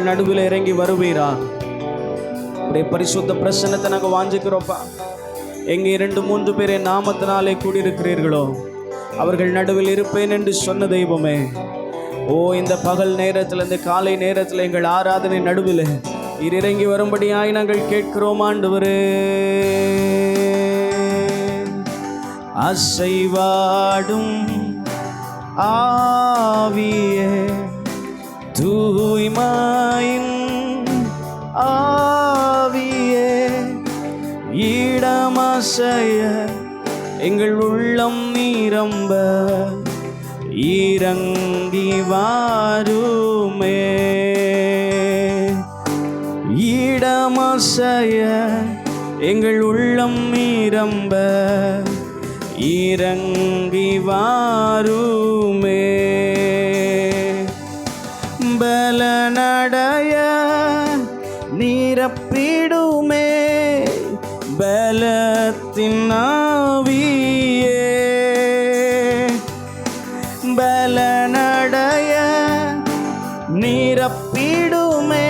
எங்கள் நடுவில் இறங்கி வருவீரா. உடைய பரிசுத்த பிரசன்னத்தை நாங்கள் வாஞ்சிக்கிறோப்பா. எங்கே 2-3 பேரை நாமத்தினாலே கூடியிருக்கிறீர்களோ அவர்கள் நடுவில் இருப்பேன் என்று சொன்ன தெய்வமே, ஓ இந்த பகல் நேரத்தில், இந்த காலை நேரத்தில் எங்கள் ஆராதனை நடுவில் நீர் இறங்கி வரும்படியாய் நாங்கள் கேட்கிறோம் ஆண்டவரே. அசைவாடும் ஆவியே, தூய்மையின் ஆவியே, இடமசைய எங்கள் உள்ளம் நிரம்ப இறங்கி வாருமே. இடமசைய எங்கள் உள்ளம் நிரம்ப இறங்கி வாருமே. பலனடைய நிரப்பிடுமே பலத்தின் ஆவியே. பலனடைய நிரப்பிடுமே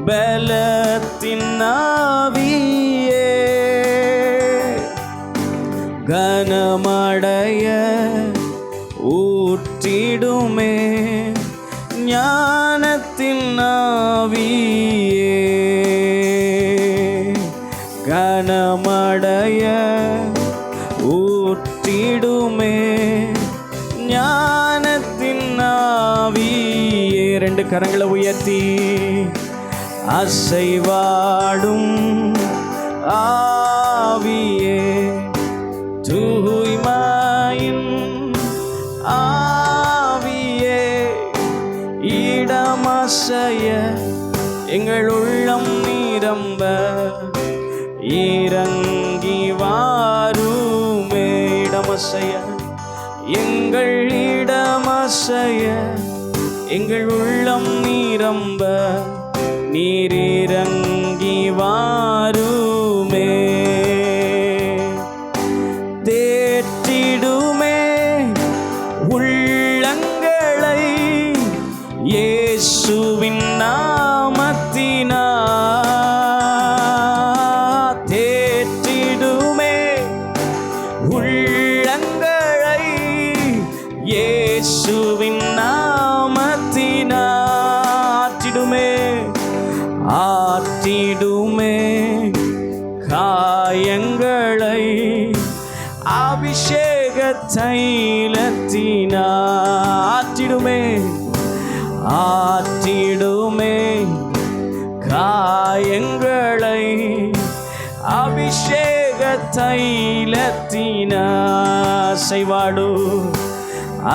பலத்தின் ஆவியே. கனமடைய ஊற்றிடுமே ஞானத்தின் ஆவியே. கனமடைய ஊற்றிடுமே ஞானத்தின் ஆவியே. 2 கரங்களை உயர்த்தி அசைவாடும் ஆவியே, தூய்மையின் ஆவியே, இடமசைய எங்கள் உள்ளம் நிரம்ப இறங்கி வாருமே. இடமசைய எங்கள் இடமசைய எங்கள் உள்ளம் நிரம்ப நீர் இறங்கி வாருமே. தேற்றிடுமே உள்ளங்களை இயேசுவின் நாமத்தினால். தேற்றிடுமே உள்ளங்களை இயேசுவின் நாமத்தினால். ஆற்றிடுமே காயங்களை அபிஷேக தைலத்தினால். ஆற்றிடுமே ஆற்றிடுமே காயங்களை அபிஷேக தைலத்தினால்.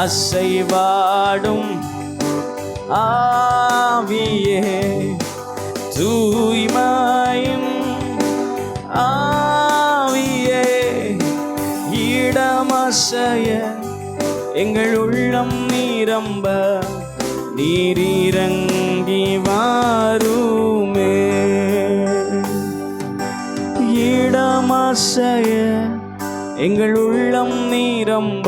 அசைவாடும் ஆவியே, தூய்மையின் ஆவியே, இடமசைய எங்கள் உள்ளம் நிரம்ப நீர் இறங்கி வாருமே. இடமசைய எங்கள் உள்ளம் நிரம்ப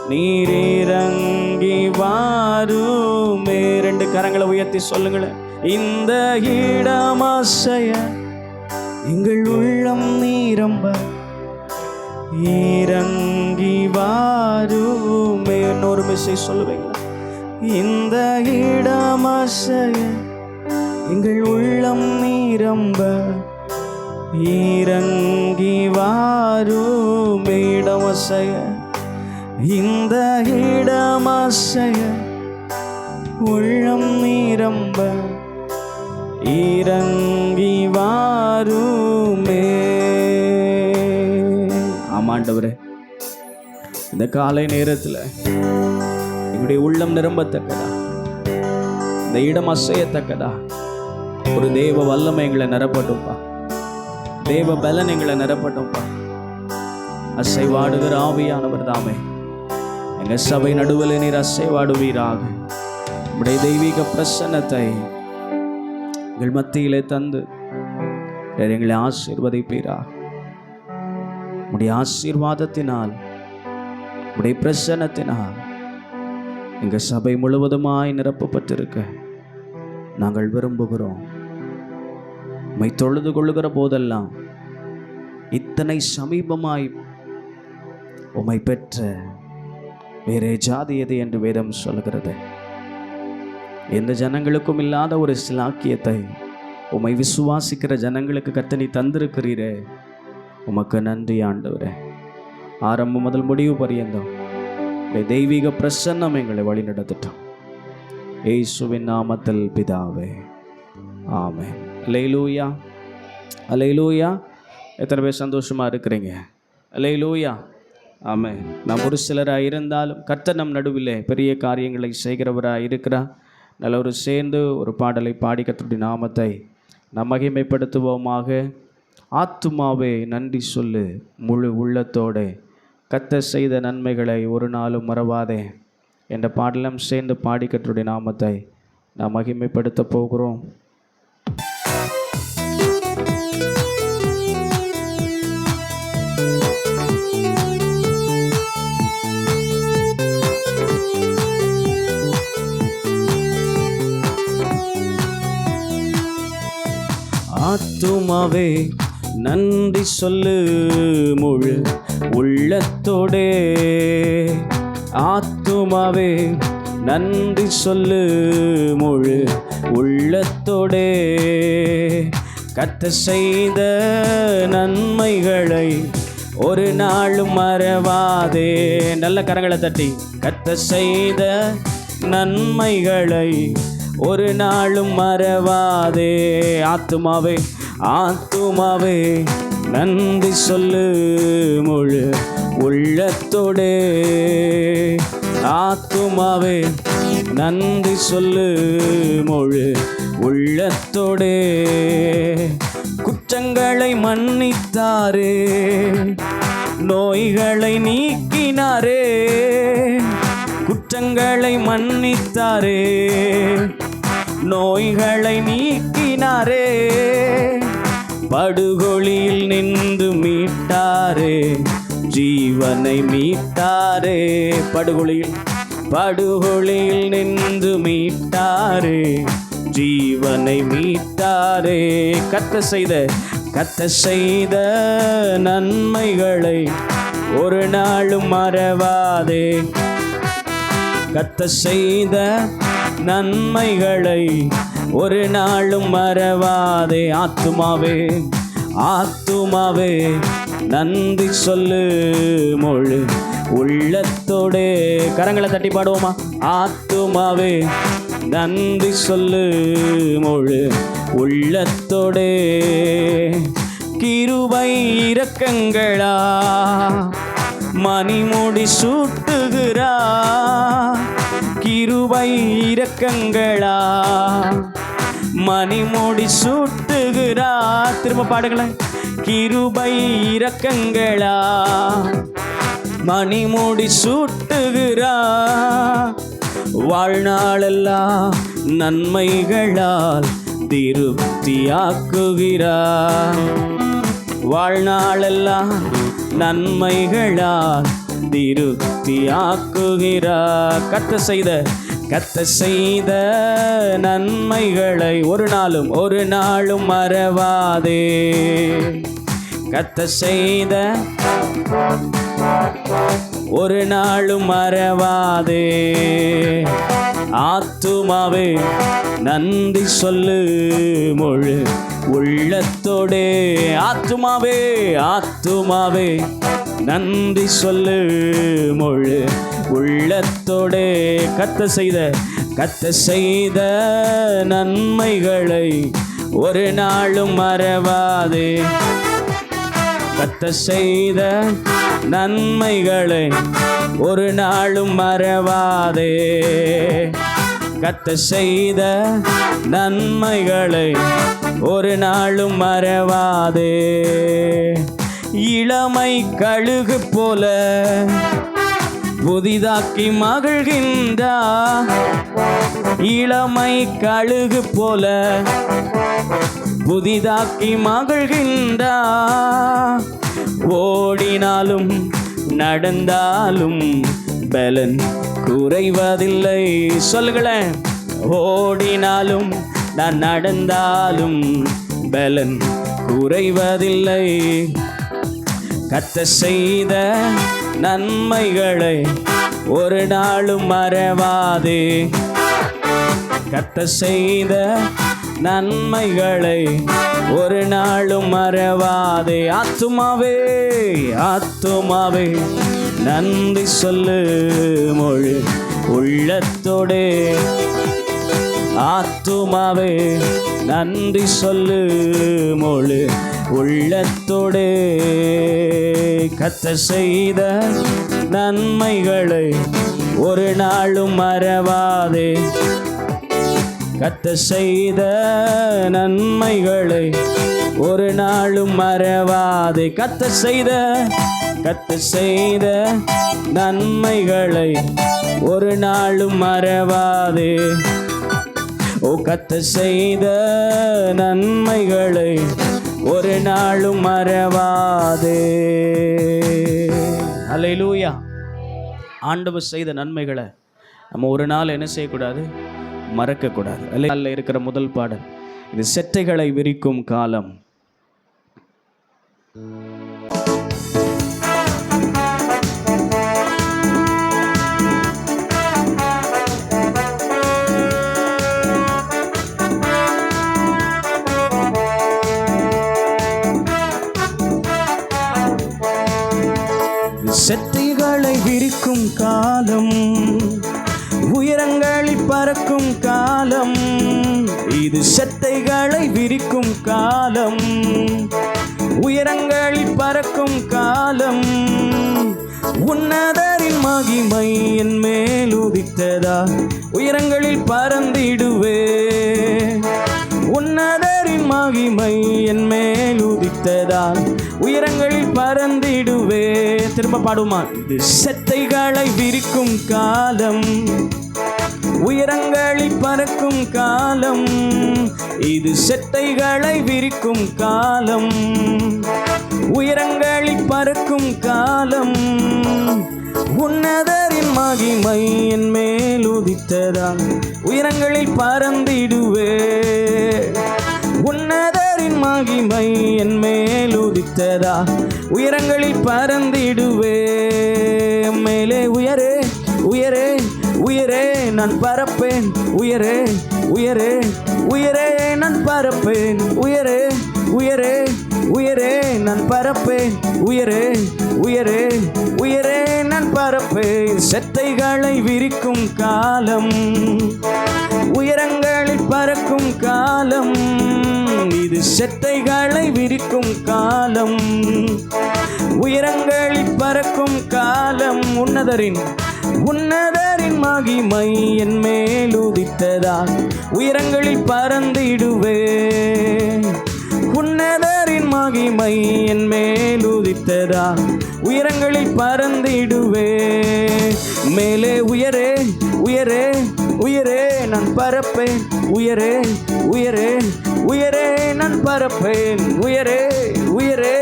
நீர் இறங்கி வாருமே. 2 கரங்களை உயர்த்தி சொல்லுங்களேன். இந்த இடமசைய எங்கள் உள்ளம் நிரம்ப இறங்கி வாருமே. இன்னொரு மெசேஜ் சொல்லுவீங்களா? இந்த இடமசைய எங்கள் உள்ளம் நிரம்ப இறங்கி வாருமே. இடமசைய இந்த இடமசைய உள்ளம் நிரம்ப இறங்கி வாருமே. ஆமாண்டவரே, இந்த காலை நேரத்தில் எங்களுடைய உள்ளம் நிரம்பத்தக்கதா, இந்த இடம் அசையத்தக்கதா ஒரு தேவ வல்லமை எங்களை நிரப்பட்டும்பா. தேவ பலன் எங்களை நிரப்பட்டும்பா. அசைவாடுகிற ஆவியானவர் தாமே எங்க சபை நடுவில் நீர் அசைவாடுவீராக. உடைய தெய்வீக பிரசன்னத்தை எங்கள் மத்தியிலே தந்து எங்களை ஆசீர்வதிப்பீராக. உடைய ஆசீர்வாதத்தினால், உடைய பிரசன்னத்தினால் எங்க சபை முழுவதுமாய் நிரப்பப்பட்டிருக்க நாங்கள் விரும்புகிறோம். உம்மை தொழுது கொள்ளுகிற போதெல்லாம் இத்தனை சமீபமாய் உம்மை பெற்ற வேறே ஜாதி எது என்று வேதம் சொல்கிறது. எந்த ஜனங்களுக்கும் இல்லாத ஒரு சிலாக்கியத்தை உம்மை விசுவாசிக்கிற ஜனங்களுக்கு கர்த்தர் தந்திருக்கிறீரே, உமக்கு நன்றி ஆண்டவரே. ஆரம்பம் முதல் முடிவு பரியந்தம் தெய்வீக பிரசன்னம் எங்களை வழி நடத்திட்டோம். இயேசுவின் நாமத்தில் பிதாவே, ஆமென். அல்லேலூயா, அல்லேலூயா. எத்தனை பேர் சந்தோஷமாக இருக்கிறீங்க? அல்லேலூயா, ஆமென். நாம் ஒரு சிலராக இருந்தாலும் கர்த்தர் நம் நடுவிலே பெரிய காரியங்களை செய்கிறவராக இருக்கிறார். நல்ல ஒரு சேர்ந்து ஒரு பாடலை பாடி கர்த்தருடைய நாமத்தை நாம் மகிமைப்படுத்துவோமாக. ஆத்துமாவே நன்றி சொல்லு முழு உள்ளத்தோடு, கர்த்தர் செய்த நன்மைகளை ஒரு நாளும் மறவாதே என்ற பாடலம் சேர்ந்து பாடி கர்த்தருடைய நாமத்தை நாம் மகிமைப்படுத்த போகிறோம். ஆத்துமாவே நன்றி சொல்லு முழு உள்ளத்தோடே, ஆத்துமாவே நன்றி சொல்லு முழு உள்ளத்தோடே, கர்த்தர் செய்த நன்மைகளை ஒரு நாளும் மறவாதே. நல்ல கரங்களை தட்டி, கர்த்தர் செய்த நன்மைகளை ஒரு நாளும் மறவாதே. ஆத்துமாவே, ஆத்துமாவே நன்றி சொல்லு முழு உள்ளத்தோடே, ஆத்துமாவே நன்றி சொல்லு முழு உள்ளத்தோடே, குற்றங்களை மன்னித்தாரே, நோய்களை நீக்கினாரே, குற்றங்களை மன்னித்தாரே, நோய்களை நீக்கினாரே, படுகொலியில் நின்று மீட்டாரே, ஜீவனை மீட்டாரே. படுகொலியில் நின்று மீட்டாரே, ஜீவனை மீட்டாரே. கர்த்தர் செய்த நன்மைகளை ஒரு நாளும் மறவாதே. கர்த்தர் செய்த நன்மைகளை ஒரு நாளும் மறவாதே. ஆத்துமாவே, ஆத்துமாவே நன்றி சொல்லு முழு உள்ளத்தோடே. கரங்களை தட்டி பாடுவோமா? ஆத்துமாவே நன்றி சொல்லு முழு உள்ளத்தோடே, கிருபை இரக்கங்களா மணிமுடி சூட்டுகிறா, கிருபை இரக்கங்களா மணிமுடி சூட்டுகிறா. திரும்ப பாடுங்களேன். கிருபை இரக்கங்களா மணிமுடி சூட்டுகிறா, வாழ்நாளெல்லாம் நன்மைகளால் திருப்தியாக்குகிறா, வாழ்நாளெல்லாம் நன்மைகளால் திருப்தியாக்குகிறா. கர்த்தர் செய்த நன்மைகளை ஒரு நாளும் மறவாதே. கர்த்தர் செய்த ஒரு நாளும் மறவாதே. ஆத்துமாவே நன்றி சொல்லு முழு உள்ளத்தோடே. ஆத்துமாவே, ஆத்துமாவே நன்றி சொல்லு முழு உள்ளத்தோடே. கர்த்தர் செய்த நன்மைகளை ஒரு நாளும் மறவாதே. கர்த்தர் செய்த நன்மைகளை ஒரு நாளும் மறவாதே. கர்த்தர் செய்த நன்மைகளை ஒரு நாளும் மறவாதே. இளமை கழுகு போல புதிதாக்கி மகிழ்கின்றா, இளமை கழுகு போல புதிதாக்கி மகிழ்கின்றா. ஓடினாலும் நடந்தாலும் பலன் குறைவதில்லை. சொல்லுங்களேன். ஓடினாலும் நான் நடந்தாலும் பலன் குறைவதில்லை. கர்த்தர் செய்த நன்மைகளை ஒரு நாளும் மறவாதே. கர்த்தர் செய்த நன்மைகளை ஒரு நாளும் மறவாதே. ஆத்துமாவே ஆத்துமாவே நன்றி சொல்லு மொழி உள்ளத்தோடே. ஆத்துமாவே நன்றி சொல்லு மொழி உள்ளத்தோடே. கர்த்தர் செய்த நன்மைகளை ஒரு நாளும் மறவாதே. கர்த்தர் செய்த நன்மைகளை ஒரு நாளும் மறவாதே. கர்த்தர் செய்த நன்மைகளை ஒரு நாளும் மறவாதே. ஓ கர்த்தர் செய்த நன்மைகளை ஒரு நாளும் மறவாதே. அல்லேலூயா. ஆண்டவர் செய்த நன்மைகளை நம்ம ஒரு நாள் என்ன செய்யக்கூடாது? மறக்கக்கூடாது. அல்ல இருக்கிற முதல் பாடல் இது செட்டைகளை விரிக்கும் காலம். செட்டைகளை விரிக்கும் காலம், உயரங்களில் பறக்கும் காலம். இது செட்டைகளை விரிக்கும் காலம், உயரங்களில் பறக்கும் காலம். உன்னதரின் மகிமை என் மேல் உதித்ததா, உயரங்களில் பறந்திடுவே. உன்னதரின் மகிமை என் மேல் உதித்ததால் உயரங்களில் பறந்திடுவே. திரும்ப பாடுமா? இது செட்டைகளை விரிக்கும் காலம், உயரங்களில் பறக்கும் காலம். இது செட்டைகளை விரிக்கும் காலம், உயரங்களில் பறக்கும் காலம். உன்னதரின் மகிமை என் மேல் உதித்ததால் உயரங்களில் பறந்திடுவே. உன்னதரின் மகிமை என் மேல் உதித்ததா உயரங்களில் பறந்திடுவே. மேலே உயரே உயரே உயரே நான் பறப்பேன். உயரே உயரே உயரே நான் பறப்பேன். உயரே உயரே உயரே நான் பறப்பேன். உயரே உயரே உயரே நான் பறப்பேன். செட்டைகளை விரிக்கும் காலம், உயரங்களில் பறக்கும் காலம். இது செட்டைகளை விரிக்கும் காலம், உயரங்களில் பறக்கும் காலம். உன்னதரின் மகிமை என் மேல் உதித்ததா உயரங்களில் பறந்திடுவே. உன்னதரின் மகிமை என் மேல் உதித்ததா உயரங்களில் பறந்திடுவே. மேலே உயரே உயரே உயரே நான் பறப்பேன். உயரே உயரே உயரே நான் பறப்பேன். உயரே உயரே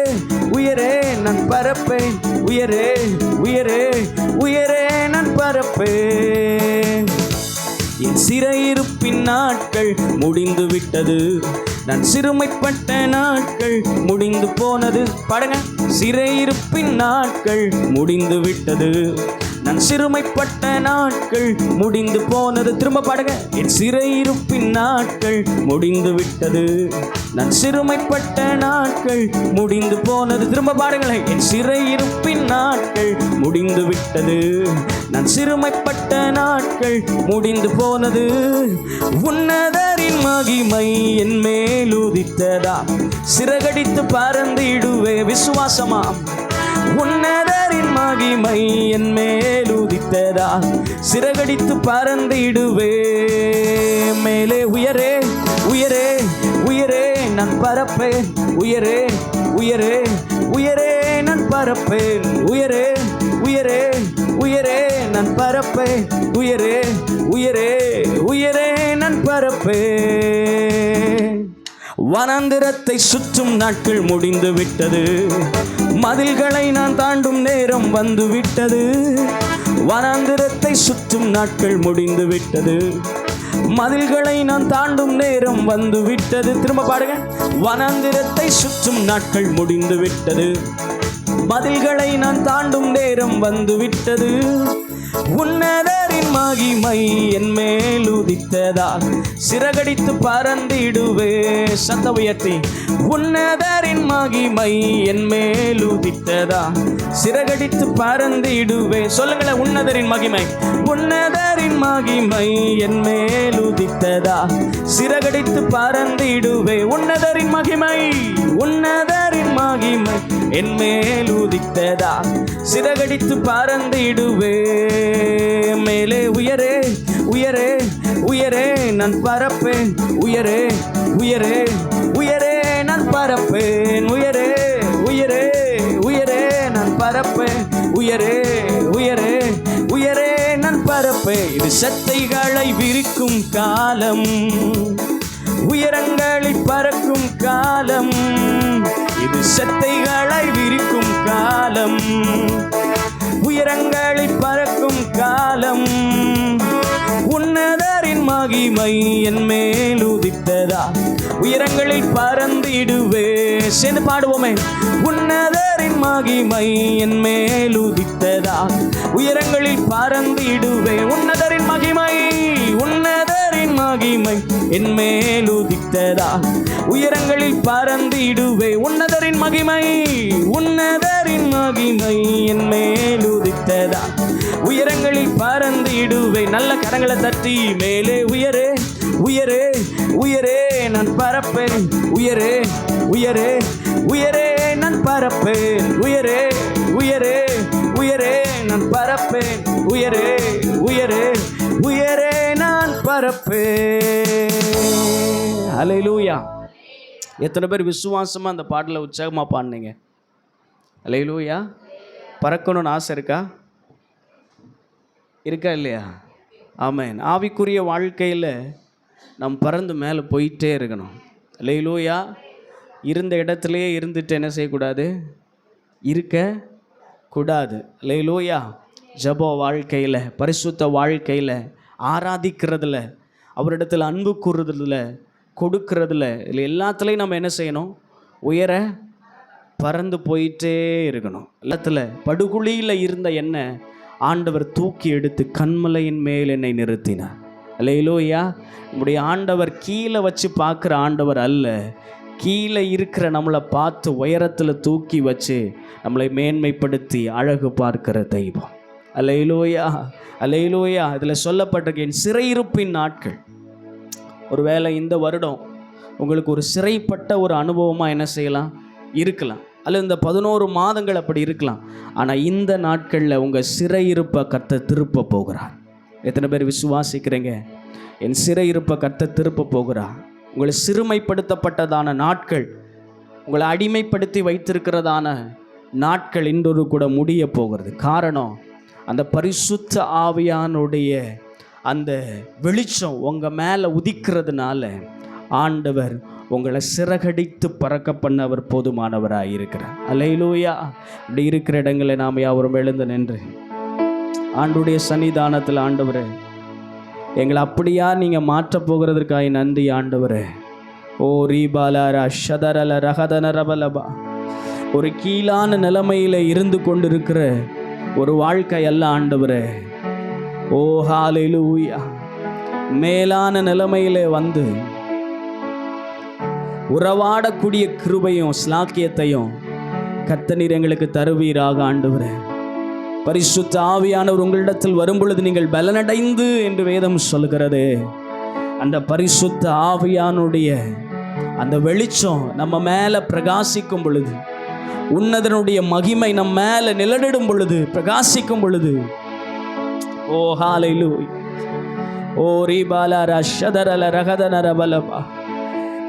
உயரே நான் பறப்பேன். உயரே உயரே உயரே நான் பறப்பேன். என் சிறையிருப்பின் நாட்கள் முடிந்து விட்டது, நான் சிறுமைப்பட்ட நாட்கள் முடிந்து போனது. பாடுங்க. சிறையிருப்பின் நாட்கள் முடிந்து விட்டது, நான் சிறுமைப்பட்ட நாட்கள் முடிந்து போனது. திரும்ப பாடுங்க. என் சிறையிருப்பின் நாட்கள் முடிந்து விட்டது, நான் சிறுமைப்பட்ட நாட்கள் முடிந்து போனது. திரும்ப பாடுங்களேன். என் சிறையிருப்பின் நாட்கள் முடிந்து விட்டது, நான் சிறுமைப்பட்ட நாட்கள் முடிந்து போனது. உன்னதரின் மகிமை என் மேல் உதித்ததா சிறகடித்து பறந்திடுவே. விசுவாசமா? உன்னதரின் மகிமை என் மேல் உதித்ததா சிறகடித்து பறந்திடுவே. மேலே உயரே உயரே உயரே நான் பறப்பேன். உயரே உயரே உயரே நான் பறப்பேன். உயரே உயரே உயரே நான் பறப்பேன். உயரே உயரே உயரே நான் பறப்பேன். வனாந்திரத்தை சுற்றும் நாட்கள் முடிந்து விட்டது, மதில்களை நான் தாண்டும் நேரம் வந்து விட்டது. வனாந்திரத்தை சுற்றும் நாட்கள் முடிந்து விட்டது, மதில்களை நான் தாண்டும் நேரம் வந்து விட்டது. திரும்ப பாடுங்க. வனாந்திரத்தை சுற்றும் நாட்கள் முடிந்து விட்டது. மதில்களை நான் தாண்டும் நேரம் வந்து விட்டது. உன்னதரின் மகிமை என் மேல் உதித்ததால் சிறகடித்து பறந்திடுவே. சத்த உயர்த்தி. உன்னதரின் மகிமை என் மேல் உதித்ததால் சிறகடித்து பறந்திடுவே. சொல்லுங்களேன். உன்னதரின் மகிமை. உன்னதரின் மகிமை என் மேல் உதித்ததால் சிறகடித்து பறந்திடுவே. உன்னதரின் மகிமை. உன்னதரின் மகிமை என் மேல் உதித்ததால் சிறகடித்து பறந்திடுவே. மேலே உயரே உயரே உயரே நான் பறப்பேன். உயரே உயரே உயரே நான் பறப்பேன். உயரே உயரே உயரே நான் பறப்பேன். உயரே உயரே உயரே நான் பறப்பேன். இது சட்டைகளை விரிக்கும் காலம், உயரங்களில் பறக்கும் காலம். இது சட்டைகளை விரிக்கும் காலம், உயரங்களில் பறக்கும் காலம். உன்னதரின் மகிமை என் மேல் உதித்ததா உயரங்களில் பறந்திடுவே. சேர்ந்து பாடுவோமே. உன்னதரின் மகிமை என் மேல் உதித்ததா உயரங்களில் பறந்திடுவே. உன்னதரின் மகிமை. உன்னதரின் மகிமை என் மேல் உதித்ததா உயரங்களில் பறந்திடுவே. உன்னதரின் மகிமை. உன்னதரின் மகிமை என் மேல் உதித்ததா உயரங்களில் பறந்திடுவே. நல்ல கரங்களை தட்டி. மேலே உயரே உயரே உயரே நான் பறப்பேன். உயரே உயரே உயரே நான் பறப்பேன். உயரே உயரே உயரே நான் பறப்பேன். உயரே உயரே உயரே நான் பறப்பேன். ஹல்லேலூயா. எத்தனை பேர் விசுவாசமா அந்த பாட்டில் உற்சாகமாக பாடினீங்க? ஹல்லேலூயா. பறக்கணும்னு ஆசை இருக்கா? இருக்கா இல்லையா? ஆமென். ஆவிக்குரிய வாழ்க்கையில் நம்ம பறந்து மேலே போயிட்டே இருக்கணும். ஹல்லேலூயா. இருந்த இடத்துலையே இருந்துட்டு என்ன செய்யக்கூடாது? இருக்கக்கூடாது. ஹல்லேலூயா. ஜெப வாழ்க்கையில், பரிசுத்த வாழ்க்கையில், ஆராதிக்கிறதுல, அவரிடத்தில் அன்பு கூறுறதுல, கொடுக்கறதுல, இல்லை எல்லாத்துலேயும் நம்ம என்ன செய்யணும்? உயர பறந்து போயிட்டே இருக்கணும். எல்லாத்துல படுகுழியில் இருந்த என்ன ஆண்டவர் தூக்கி எடுத்து கன்மலையின் மேல் என்னை நிறுத்தினார். அல்லேலூயா. நம்முடைய ஆண்டவர் கீழே வச்சு பார்க்குற ஆண்டவர் அல்ல. கீழே இருக்கிற நம்மளை பார்த்து உயரத்தில் தூக்கி வச்சு நம்மளை மேன்மைப்படுத்தி அழகு பார்க்கிற தெய்வம். அல்லேலூயா. அல்லேலூயா. இதில் சொல்லப்பட்டிருக்க என் சிறையிருப்பின் நாட்கள். ஒருவேளை இந்த வருடம் உங்களுக்கு ஒரு சிறைப்பட்ட ஒரு அனுபவமாக என்ன செய்யலாம்? இருக்கலாம். அல்லது இந்த 11 மாதங்கள் அப்படி இருக்கலாம். ஆனால் இந்த நாட்களில் உங்கள் சிறையிருப்பை கர்த்தர் திருப்ப போகிறார். எத்தனை பேர் விசுவாசிக்கிறீங்க? என் சிறையிருப்பை கர்த்தர் திருப்ப போகிறார். உங்களை சிறுமைப்படுத்தப்பட்டதான நாட்கள், உங்களை அடிமைப்படுத்தி வைத்திருக்கிறதான நாட்கள் இன்றொரு கூட முடிய போகிறது. காரணம், அந்த பரிசுத்த ஆவியானுடைய அந்த வெளிச்சம் உங்கள் மேலே உதிக்கிறதுனால ஆண்டவர் உங்களை சிறகடித்து பறக்க பண்ண அவர் போதுமானவராக இருக்கிறார். அல்லேலூயா. இப்படி இருக்கிற இடங்களை நாம் யாவரும் எழுந்து நின்று ஆண்டுடைய சன்னிதானத்தில், ஆண்டவரே எங்களை அப்படியா நீங்கள் மாற்றப் போகிறதற்காக நன்றி ஆண்டவரே. ஓ ரீபாலாரா ஷதரல ரகதனரபலபா. ஒரு கீழான நிலைமையில் இருந்து கொண்டிருக்கிற ஒரு வாழ்க்கை அல்ல ஆண்டவரே. ஓ ஹல்லேலூயா. மேலான நிலைமையிலே வந்து உறவாடக்கூடிய கிருபையும் ஸ்லாக்கியத்தையும் கர்த்தர் எங்களுக்கு தருவீராக ஆண்டவரே. பரிசுத்த ஆவியானவர் உங்களிடத்தில் வரும் பொழுது நீங்கள் பலனடைந்து என்று வேதம் சொல்கிறது. அந்த பரிசுத்த ஆவியானுடைய அந்த வெளிச்சம் நம்ம மேலே பிரகாசிக்கும் பொழுது, உன்னதனுடைய மகிமை நம்ம மேலே நிழலிடும் பொழுது, பிரகாசிக்கும் பொழுது, ஓ ஹல்லேலூயா. ஓ ரீபாலாரா ஷதரல ரகதனரபலபா.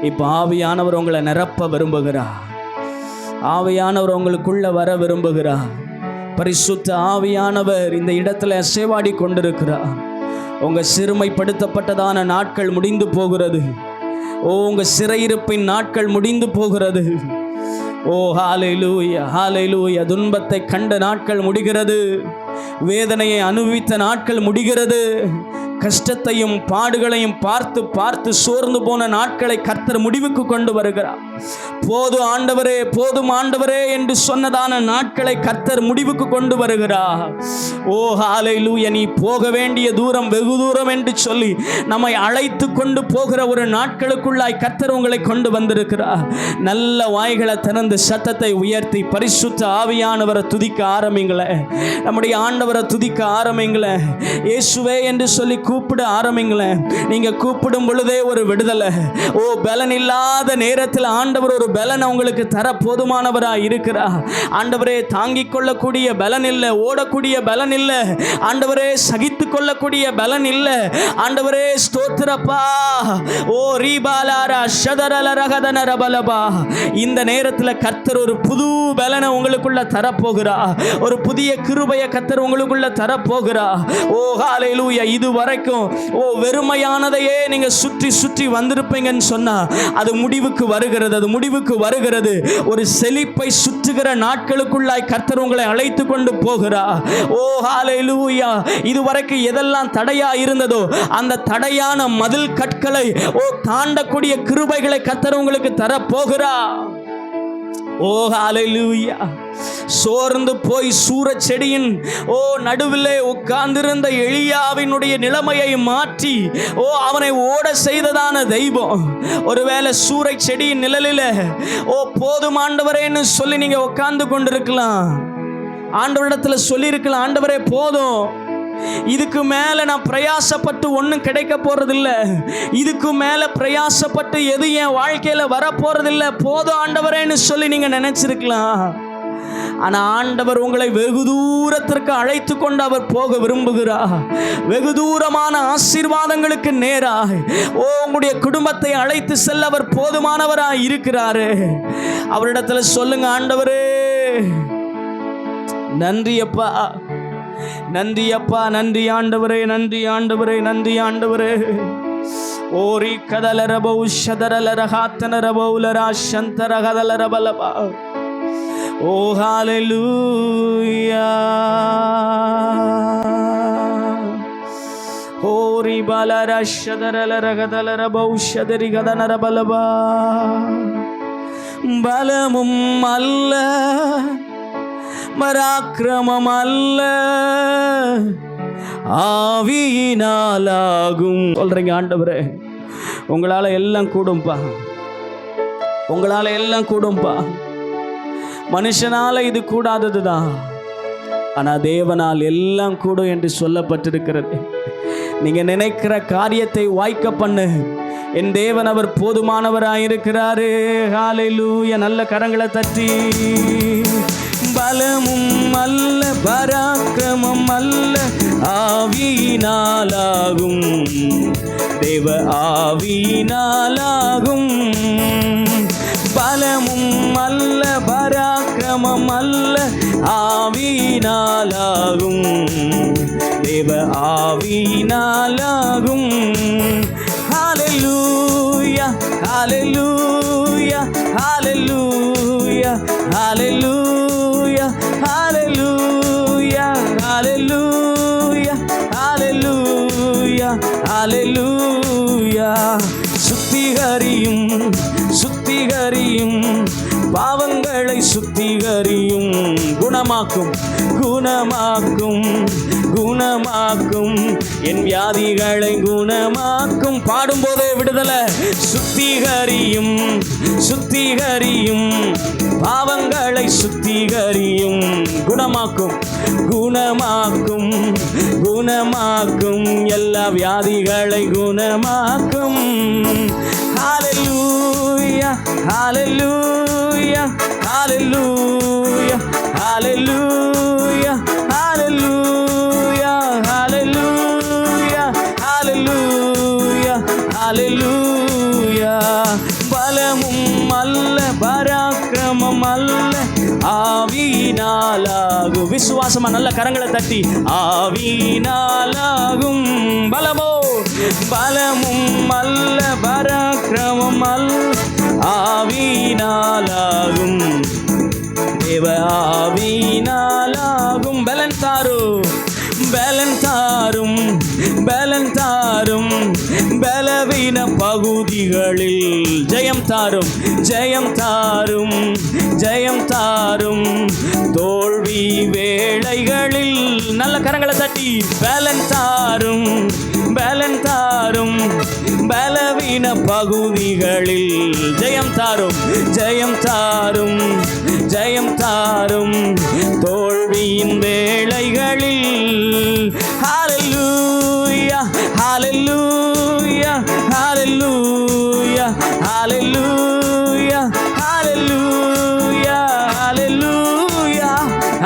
இப்போ ஆவியானவர் உங்களை நிரப்ப விரும்புகிறார். ஆவியானவர் உங்களுக்குள்ள வர விரும்புகிறார். பரிசுத்த ஆவியானவர் இந்த இடத்துல சேவாடி கொண்டிருக்கிறார். உங்கள் சிறுமைப்படுத்தப்பட்டதான நாட்கள் முடிந்து போகிறது. ஓ உங்கள் சிறையிருப்பின் நாட்கள் முடிந்து போகிறது. ஓ ஹல்லேலூயா. ஹல்லேலூயா. துன்பத்தை கண்ட நாட்கள் முடிகிறது. வேதனையை அனுபவித்த நாட்கள் முடிகிறது. கஷ்டத்தையும் பாடுகளையும் பார்த்து பார்த்து சோர்ந்து போன நாட்களை கர்த்தர் முடிவுக்கு கொண்டு வருகிறார். போதும் ஆண்டவரே, போதும் ஆண்டவரே என்று சொன்னதான நாட்களை கர்த்தர் முடிவுக்கு கொண்டு வருகிறார். ஓ ஹல்லேலூயா! நீ போக வேண்டிய தூரம் வெகு தூரம் என்று சொல்லி நம்மை அழைத்து கொண்டு போகிற ஒரு நாட்களுக்குள்ளாய் கர்த்தர் உங்களை கொண்டு வந்திருக்கிறார். நல்ல வாய்களை திறந்து சத்தத்தை உயர்த்தி பரிசுத்த ஆவியானவரை துதிக்க ஆரம்பிங்களேன். நம்முடைய ஆண்டவரை துதிக்க ஆரம்பிங்களேன். இயேசுவே என்று சொல்லி கூப்பிட ஆரம்பிங்களேன். நீங்க கூப்பிடும் பொழுதே ஒரு விடுதலை. ஓ, பலன் இல்லாத நேரத்தில் ஆண்டவர் ஒரு பலனை உங்களுக்கு தர போதுமானவராக இருக்கிறார். ஆண்டவரே, தாங்கிக் கொள்ளக்கூடிய பலன் இல்லை, ஓடக்கூடிய பலன் இல்லை ஆண்டவரே, சகித்து கொள்ளக்கூடிய பலன் இல்லை ஆண்டவரே. ஸ்தோத்திரப்பா. ஓ ரீபாலாரா ஷதரலரகதன ரபலபா. இந்த நேரத்தில் கர்த்தர் ஒரு புது பலனை உங்களுக்குள்ள தரப்போகிறா. ஒரு புதிய கிருபையை கர்த்தர் உங்களுக்குள்ள தரப்போகிறா. ஓ ஹல்லேலூயா! இது வரைக்கும் வெறுமையானதையே நீங்க சுற்றி சுற்றி வந்திருப்பீங்கன்னு சொன்னா அது முடிவுக்கு வருகிறது. அது முடிவுக்கு வருகிறது. ஒரு செழிப்பை சுற்றுகிற நாட்களுக்குள்ளாய் கர்த்தர் உங்களை அழைத்து கொண்டு போகிறா. ஓ ஹல்லேலூயா! இதுவரைக்கும் எதெல்லாம் தடையா இருந்ததோ அந்த தடையான மதில் கற்களை தாண்டக்கூடிய கிருபைகளை கர்த்தர் உங்களுக்கு தரப்போகிறா. ஓ ஹல்லேலூயா! சோர்ந்து போய் சூரச் செடியின் நடுவிலே உட்கார்ந்திருந்த எலியாவினுடைய நிலைமையை மாற்றி அவனை ஓட செய்ததான தெய்வம். ஒருவேளை சூரச் செடியின் நிழலில் போதும் ஆண்டவரேன்னு சொல்லி நீங்க உட்கார்ந்து கொண்டிருக்கலாம். ஆண்டவரிடத்துல சொல்லியிருக்கலாம், ஆண்டவரே போதும், இதுக்கு மேல நான் பிரயாசப்பட்டு ஒன்றும் கிடைக்க போறதில்ல, இதுக்கு மேல பிரயாசப்பட்டு எது என் வாழ்க்கையில வர போறதில்லை, போதும் ஆண்டவரேன்னு சொல்லி நீங்க நினைச்சிருக்கலாம். ஆனா ஆண்டவர் உங்களை வெகு தூரத்திற்கு அழைத்து கொண்டு அவர் போக விரும்புகிறார். வெகு தூரமான ஆசீர்வாதங்களுக்கு நேராக உங்களுடைய குடும்பத்தை அழைத்து செல்ல அவர் போதுமானவராக இருக்கிறாரு. அவரிடத்துல சொல்லுங்க, ஆண்டவரே நன்றி அப்பா, நன்றி அப்பா, நன்றி ஆண்டவரே, நன்றி ஆண்டவரே, நன்றி ஆண்டவரே. ஓரி கதலரபௌ ஷதரலரஹாத்தனரபௌலரா ஷந்தரகதலரபலபா. ஓ ஹல்லேலூயா! ஓரி பலரா ஷதரலரகதலரபௌ ஷதரிகதனரபலபா. பலமும் அல்ல, பராக்கிரமம் அல்ல, ஆவியினாலாகும். சொல்றீங்க, ஆண்டவரே உங்களால எல்லாம் கூடும்பா, உங்களால எல்லாம் கூடும்பா. மனுஷனால இது கூடாததுதான், ஆனா தேவனால் எல்லாம் கூடும் என்று சொல்லப்பட்டிருக்கிறது. நீங்க நினைக்கிற காரியத்தை வாய்க்க பண்ணு, என் தேவன் அவர் போதுமானவராயிருக்கிறாரு. ஹல்லேலூயா! நல்ல கரங்களை தட்டி. பலமும் அல்ல, பராக்கிரமம் அல்ல, ஆவியினாலாகும், தேவ ஆவியினாலாகும். பலமும் அல்ல, பராக்கிரமம் அல்ல, ஆவியினாலாகும், தேவ ஆவியினாலாகும். ஹல்லேலூயா! ஹல்லேலூயா! ஹல்லேலூயா! ஹல்லேலூயா! ஹல்லேலூயா! ஹல்லேலூயா! ஹல்லேலூயா! ஹல்லேலூயா! சுத்திகரியும், சுத்திகரியும், பாவங்களை சுத்திகரியும், குணமாக்கும், குணமாக்கும், குணமாக்கும், என் வியாதிகளை குணமாக்கும். பாடும்போதே விடுதலை. சுத்திகரியும், சுத்திகரியும், பாவங்களை சுத்திகரியும், குணமாக்கும், குணமாக்கும், குணமாக்கும், எல்லா வியாதிகளை குணமாக்கும். ஹல்லேலூயா! ஹல்லேலூயா! ஹல்லேலூயா! ஹல்லேலூயா! ஹல்லேலூயா! ஹல்லேலூயா! ஹல்லேலூயா! ஹல்லேலூயா! பலமும் அல்ல, பராக்கிரமம் அல்ல, ஆவியினாலாகும். விசுவாசமா நல்ல கரங்களை தட்டி. ஆவியினாலாகும். பலமோ, பலமும் அல்ல, பராக்கிரமம் அல்ல, ஆவியினாலாகும், தேவ ஆவியினாலாகும். பலன் தாரும், பலன் தாரும், பலன் தாரும். பகுதிகளில் ஜெயம் தாரும், ஜெயம் தாரும், ஜெயம் தாரும். தோல்வி வேளைகளில் நல்ல கரங்களை தட்டி பலன் தாரும், பலன் தாரும். பலவீன பகுதிகளில் ஜெயம் தாரும், ஜெயம் தாரும், ஜெயம் தாரும். தோல்வியின் வேளைகளில் ஹalleluya, ஹalleluya, ஹalleluya, ஹalleluya, ஹalleluya, ஹalleluya,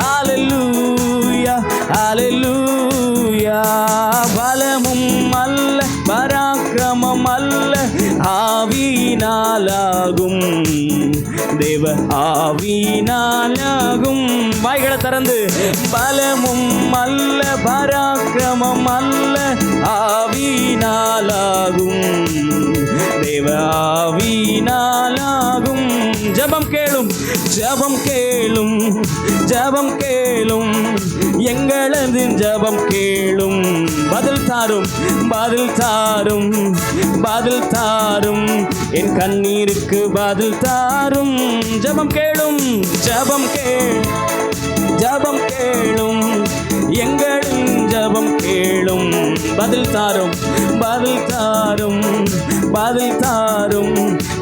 ஹalleluya, ஹalleluya. பலமும் அல்ல பராக்கிரமம் அல்ல ஆவியினாலாகும், தேவ ஆவியினாலாகும். வாய்களை திறந்து பலமும் அல்ல பராக்கிரமம் அல்ல ஆவியினாலாகும், தேவ ஆவியினாலாகும். ஜெபம் கேளும், ஜெபம் கேளும், ஜெபம் கேளும், எங்களது ஜெபம் கேளும். பதில் தாரும், பதில் தாரும், பதில் தாரும். என் கண்ணீருக்கு பதில் தாரும். ஜெபம் கேளும், ஜெபம் கேள், ஜெபம் கேளும், எங்களின் ஜெபம் கேளும். பதில் தாரும், பதில் தாரும், பதில் தாரும்.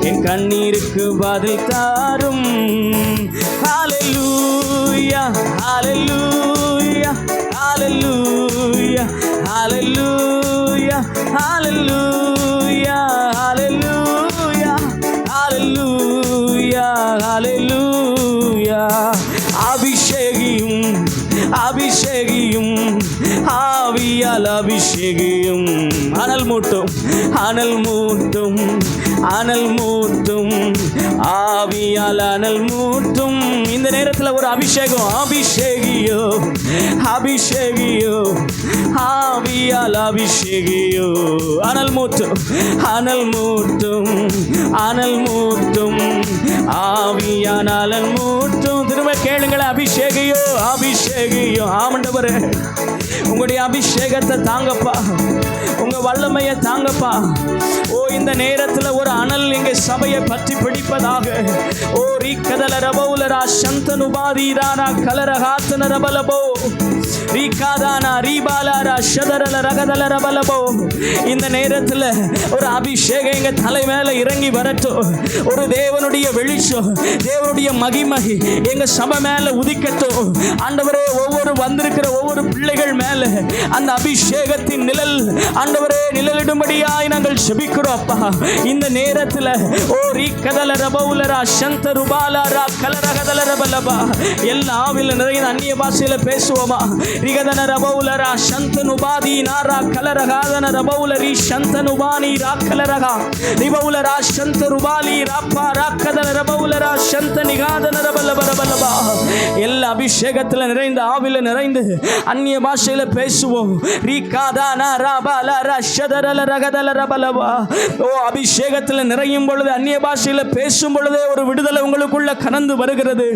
என் கண்ணீருக்கு பதில் தாரும். ஹalleluya, ஹalleluya, ஹalleluya, ஹalleluya, ஹalleluya, ஹalleluya, ஹalleluya, ஹalleluya. அபிஷேகியும், அபிஷேகியும், ஆவியால் அபிஷேகியும். அனல் மூட்டும், அனல் மூட்டும், அனல் மூட்டும், ஆவியால் அனல் மூட்டும். இந்த நேரத்தில் ஒரு அபிஷேகம், அபிஷேகியோ, அபிஷேகியோ, ஆவியால் அபிஷேகியோ. அனல் மூட்டும், அனல் மூட்டும், அனல் மூட்டும், ஆவியால் அனல் மூட்டும். திரும்ப கேளுங்கள், அபிஷேகியோ, அபிஷேகியோ. ஆண்டவரே உங்களுடைய அபிஷேகத்தை தாங்கப்பா, உங்க வல்லமையை தாங்கப்பா. ஓ இந்த நேரத்தில் ஒரு அனல் எங்க சபையை பற்றி பிடிப்பதாக. ஓ ரீகதல ரபௌலரா சந்தனுபாதீதானா கலரஹாத்தன ரபலபோ ரீகாதானா ரீபாலாரா ஷதரல ரகதல ரபலபோ. இந்த நேரத்தில் ஒரு அபிஷேகம் எங்க தலை மேல இறங்கி வரட்டும். ஒரு தேவனுடைய வெளிச்சம், தேவனுடைய மகிமை எங்க சபை மேல உதிக்கட்டும். ஆண்டவரே ஒவ்வொரு வந்திருக்கிற ஒவ்வொரு பிள்ளைகள் மேல அந்த அபிஷேகத்தின் நிழல் ஆண்டவரே நிழலிடும்படியாய் நாங்கள் ஜெபிக்கிறோம் அப்பா. இந்த நேரத்தில் ஓ ரீகதல ரபௌலரா சந்தருபாலாரா கலரகதல ரபலபா எல்லா ஆவில நிறைய அந்நிய பாஷையில பேசுவோமா. ரிகதன ரபௌலரா சந்தனுபாதி நாரா கலரகாதன ரபௌலரி சந்தனுபானி ராக்கலரகா ரிபௌலரா சந்தருபாலி ராப்பா ராக்கதன ரபௌலரா சந்தனிகாதன ரபலபரபலபா. எல்லா அபிஷேகத்தில் நிறைந்த ஆவில நிறைந்து அந்நிய பாஷையில பேசுவோம். ரீகாதானா ராபாலாரா ஷதரல ரகதல ரபலபா. ஓ அபிஷேகத்தில் நிறையும் பொழுது அந்நிய பாஷையில பேசும் பொழுதே ஒரு விடுதலை உங்களுக்குள்ள கலந்து வருகிறது.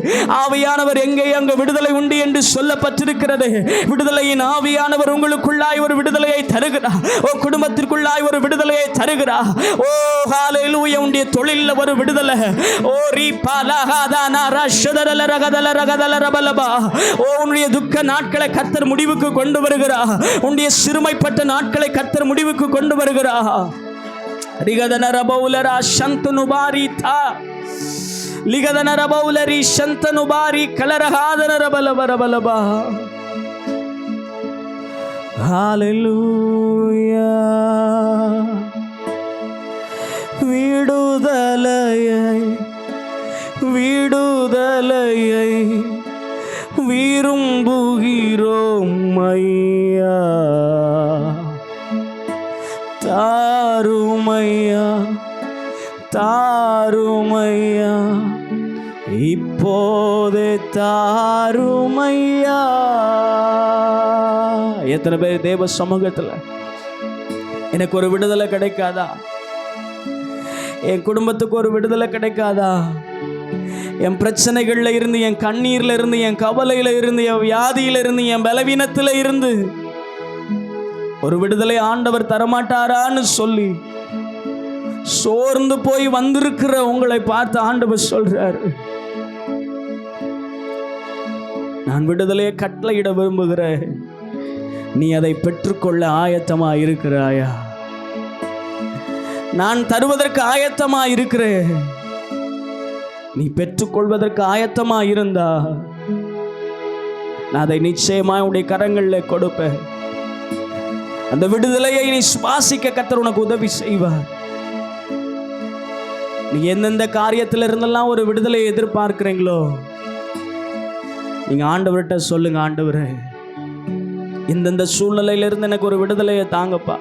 ஆவியானவர் எங்கே அங்கு விடுதலை உண்டு என்று சொல்லப்பட்டிருக்கிறது. விடுதலையின் ஆவியானவர் உங்களுக்குள்ளாய் ஒரு விடுதலையை தருகிறார். ஓ குடும்பத்திற்குள்ளாய் ஒரு விடுதலையை தருகிறார். ஓ ஹalleluya. உன்னுடைய தொழிலில் ஒரு விடுதலை. ஓ ரீபாலாகாதானா ரஷதரல ரகதல ரகதல ரபலபா. ஓ உன்னுடைய துக்க நாட்களை கர்த்தர் முடிவுக்கு கொண்டு வருகிறார். உன்னுடைய சிறுமைப்பட்ட நாட்களை கர்த்தர் முடிவுக்கு கொண்டு வருகிறார். ரிகதன ரபௌலரா சந்தனுபாரி தா லிகதன ரபௌலரி சந்தனுபாரி கலரகாதன ரபலபரபலபா. ஹalleluya. விடுதலையை விடுதலையை விரும்புகிறோம் ஐயா. தாருமையா தாருமையா இப்போதே தாருமையா. எத்தனை பேர் தேவ சமூகத்தில் எனக்கு ஒரு விடுதலை கிடைக்காதா? என் குடும்பத்துக்கு ஒரு விடுதலை கிடைக்காதா? என் பிரச்சனைகள்ல இருந்து, என் கண்ணீர்ல இருந்து, என் கவலையில இருந்து, என் வியாதியில இருந்து, என் பலவீனத்துல இருந்து ஒரு விடுதலை ஆண்டவர் தரமாட்டாரான்னு சொல்லி சோர்ந்து போய் வந்திருக்கிற உங்களை பார்த்து ஆண்டவர் சொல்றாரு, நான் விடுதலையை கட்டளையிட விரும்புகிறேன், நீ அதை பெற்றுக்கொள்ள ஆயத்தமா இருக்கிறாயா? நான் தருவதற்கு ஆயத்தமா இருக்கிறேன், நீ பெற்றுக்கொள்வதற்கு ஆயத்தமா இருந்தா நான் அதை நிச்சயமா உன்னுடைய கரங்களில் கொடுப்பேன். அந்த விடுதலையை நீ சுவாசிக்க கர்த்தர் உனக்கு உதவி செய்வார். நீ எந்தெந்த காரியத்தில் இருந்தெல்லாம் ஒரு விடுதலையை எதிர்பார்க்கிறீங்களோ, நீங்க ஆண்டவர்கிட்ட சொல்லுங்க, ஆண்டவரே இந்தந்த சூழ்நிலையிலிருந்து எனக்கு ஒரு விடுதலையை தாங்கப்பா,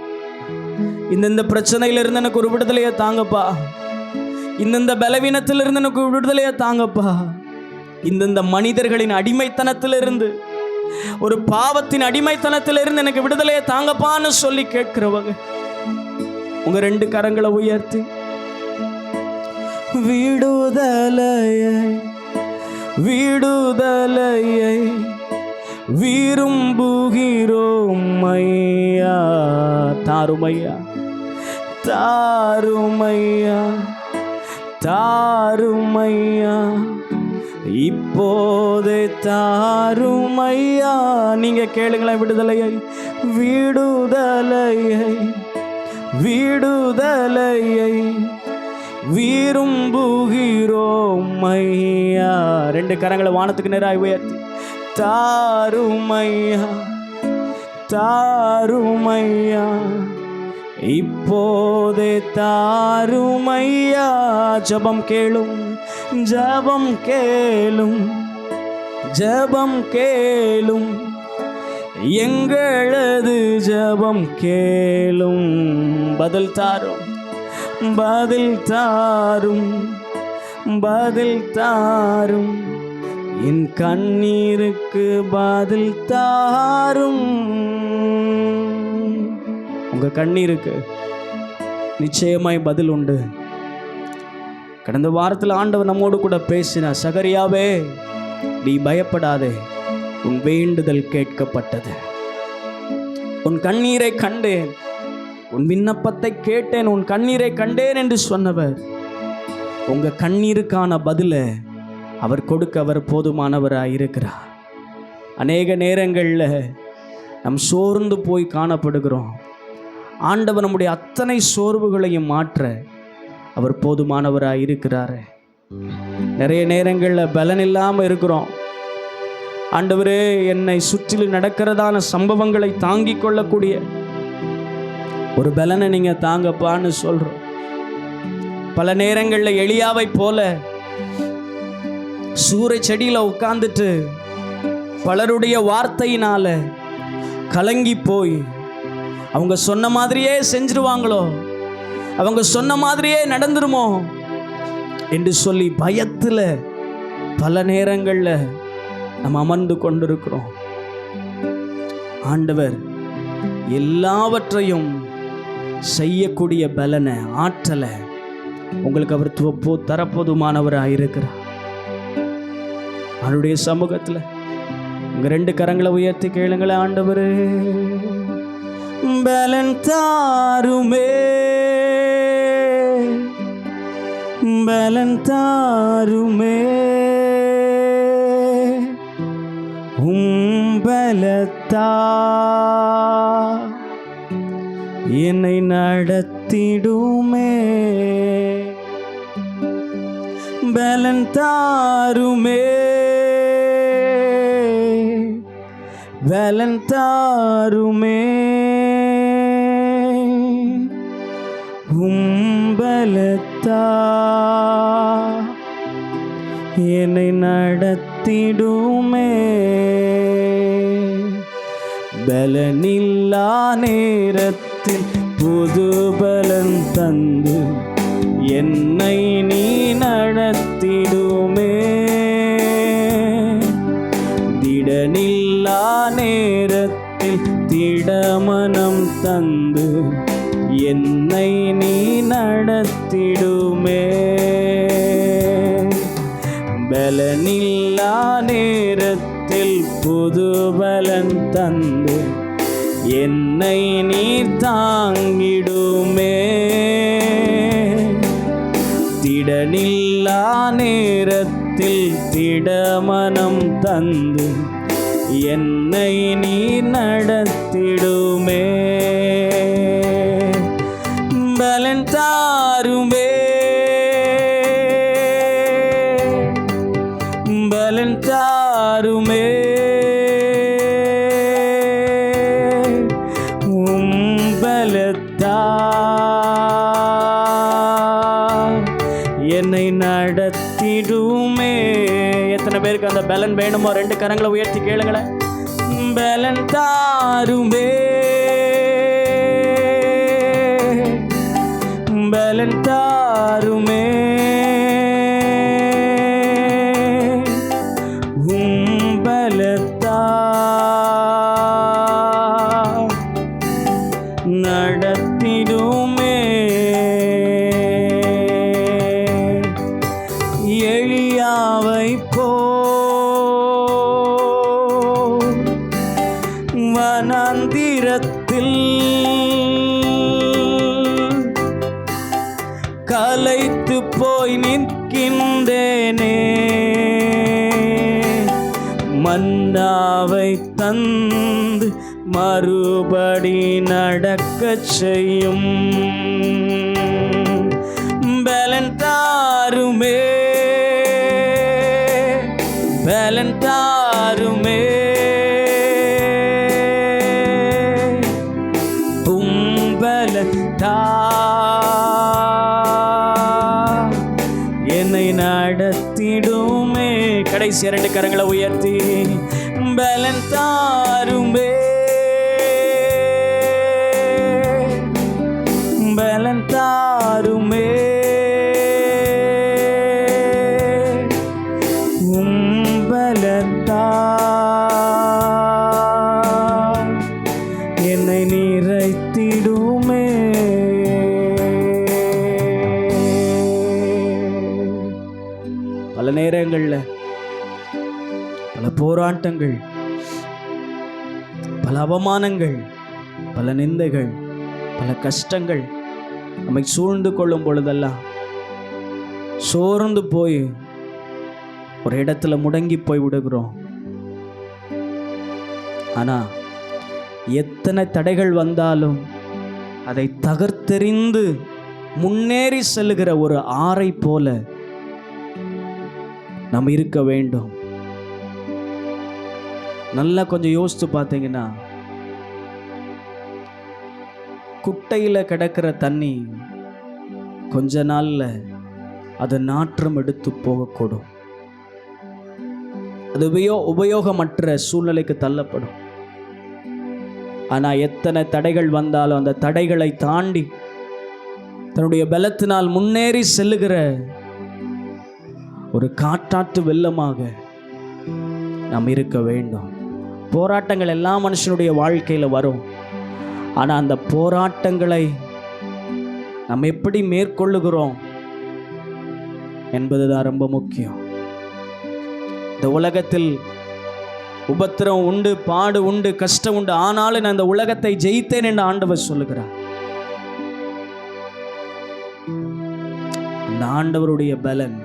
இந்தந்த பிரச்சனையிலிருந்து எனக்கு ஒரு விடுதலையை தாங்கப்பா, இந்தந்த பலவீனத்திலிருந்து எனக்கு ஒரு விடுதலையை தாங்கப்பா, இந்தந்த மனிதர்களின் அடிமைத்தனத்திலிருந்து, ஒரு பாவத்தின் அடிமைத்தனத்திலிருந்து எனக்கு விடுதலையை தாங்கப்பான்னு சொல்லி கேட்கிறவங்க உங்க 2 கரங்களை உயர்த்தி, விடுதலையை விடுதலையை விரும்புகிறோம் ஐயா, தாருமையா தாருமையா தாருமையா, இப்போதே தாருமையா. நீங்க கேளுங்களேன், விடுதலையை விடுதலையை விடுதலையை விரும்புகிறோம் ஐயா. 2 கரங்களை வானத்துக்கு நேராக உயர்த்தி, தாருமையா தாருமையா, இப்போதே தாருமையா. ஜெபம் கேளும் ஜெபம் கேளும் ஜெபம் கேளும், எங்களது ஜெபம் கேளும். பதில் தாரும் பதில் தாரும் பதில் தாரும், என் கண்ணீருக்கு பதில் தாரும். உங்க கண்ணீருக்கு நிச்சயமாய் பதில் உண்டு. கடந்த வாரத்தில் ஆண்டவர் நம்மோடு கூட பேசினார், சகரியாவே நீ பயப்படாதே, உன் வேண்டுதல் கேட்கப்பட்டது, உன் கண்ணீரை கண்டேன், உன் விண்ணப்பத்தை கேட்டேன், உன் கண்ணீரை கண்டேன் என்று சொன்னவர் உங்க கண்ணீருக்கான பதிலை அவர் கொடுக்க அவர் போதுமானவராக இருக்கிறார். அநேக நேரங்களில் நம் சோர்ந்து போய் காணப்படுகிறோம். ஆண்டவர் நம்முடைய அத்தனை சோர்வுகளையும் மாற்ற அவர் போதுமானவராக இருக்கிறாரு. நிறைய நேரங்களில் பலன் இல்லாமல் இருக்கிறோம். ஆண்டவரே என்னை சுற்றிலும் நடக்கிறதான சம்பவங்களை தாங்கிக் கொள்ளக்கூடிய ஒரு பலனை நீங்க தாங்கப்பான்னு சொல்றோம். பல நேரங்களில் எலியாவை போல சூறை செடியில உட்கார்ந்துட்டு பலருடைய வார்த்தையினால கலங்கி போய் அவங்க சொன்ன மாதிரியே செஞ்சிருவாங்களோ, அவங்க சொன்ன மாதிரியே நடந்துருமோ என்று சொல்லி பயத்தில் பல நேரங்களில் நம்ம அமர்ந்து கொண்டிருக்கிறோம். ஆண்டவர் எல்லாவற்றையும் செய்யக்கூடிய பலனை, ஆற்றலை உங்களுக்கு அவர் தரப்போதுமானவராக இருக்கிறார். அவருடைய சமூகத்தில் உங்க 2 கரங்களை உயர்த்தி கேளுங்களே, ஆண்டவரே பலன் தாருமே பலன் தாருமே, பலத்தா என்னை நடத்திடுமே, பலன் தாருமே பலன் தாருமே, பலத்தா என்னை நடத்திடுமே. பலனில்லா நேரத்தில் புது பலன் தந்து என்னை நீ நடத்திடுமே. திடனில்லா நேரத்தில் திடமனம் தந்து என்னை நீ நடத்திடுமே. பலனில்லா நேரத்தில் புது பலன் தந்து என்னை நீ தாங்கிடுமே. இடனில்லா நேரத்தில் திடமனம் தந்து என்னை நீ நடத்திடுமே. பலன் தாருமே, பலன் தாருமே, பலத்தா என்னை நடத்திடுமே. எத்தனை பேருக்கு அந்த பலன் வேணுமோ 2 கரங்களை உயர்த்தி கேளுங்களேன். பலன் தாருமே, பலன் தாருமே, பலத்தா நடத்திடுமே. எலியாவை வனாந்திரத்தில் கலைத்து போய் நிற்கின்றேனே. மன்னாவை தந்து மறுபடி நடக்கச் செய்யும். பலன் தாருமே, பலன் தாருமே, பலத்தா என்னை நடத்திடுமே. கடைசி 2 கரங்களை உயர்த்தி பலன் தாருமே, பலன் தாருமே, பலத்தா என்னை நிறைத்திடுமே. பல நேரங்கள்ல பல போராட்டங்கள், பல அவமானங்கள், பல நிந்தைகள், பல கஷ்டங்கள் நம்மை சூழ்ந்து கொள்ளும் பொழுதெல்லாம் சோர்ந்து போய் ஒரு இடத்துல முடங்கி போய் விடுகிறோம். ஆனா எத்தனை தடைகள் வந்தாலும் அதை தகர்த்தெறிந்து முன்னேறி செல்லுகிற ஒரு ஆறை போல நாம் இருக்க வேண்டும். நல்லா கொஞ்சம் யோசித்து பார்த்தீங்கன்னா, குட்டையில் கிடக்கிற தண்ணி கொஞ்ச நாள்ல அது நாற்றம் எடுத்து போகக்கூடும். அது உபயோகமற்ற சூழ்நிலைக்கு தள்ளப்படும். ஆனால் எத்தனை தடைகள் வந்தாலும் அந்த தடைகளை தாண்டி தன்னுடைய பலத்தினால் முன்னேறி செல்லுகிற ஒரு காட்டாற்று வெள்ளமாக நாம் இருக்க வேண்டும். போராட்டங்கள் எல்லா மனுஷனுடைய வாழ்க்கையில் வரும். ஆனால் அந்த போராட்டங்களை நாம் எப்படி மேற்கொள்ளுகிறோம் என்பதுதான் ரொம்ப முக்கியம். இந்த உலகத்தில் உபத்திரம் உண்டு, பாடு உண்டு, கஷ்டம் உண்டு. ஆனாலும் நான் இந்த உலகத்தை ஜெயித்தேன் என்று ஆண்டவர் சொல்லுகிறார். அந்த ஆண்டவருடைய பலன்,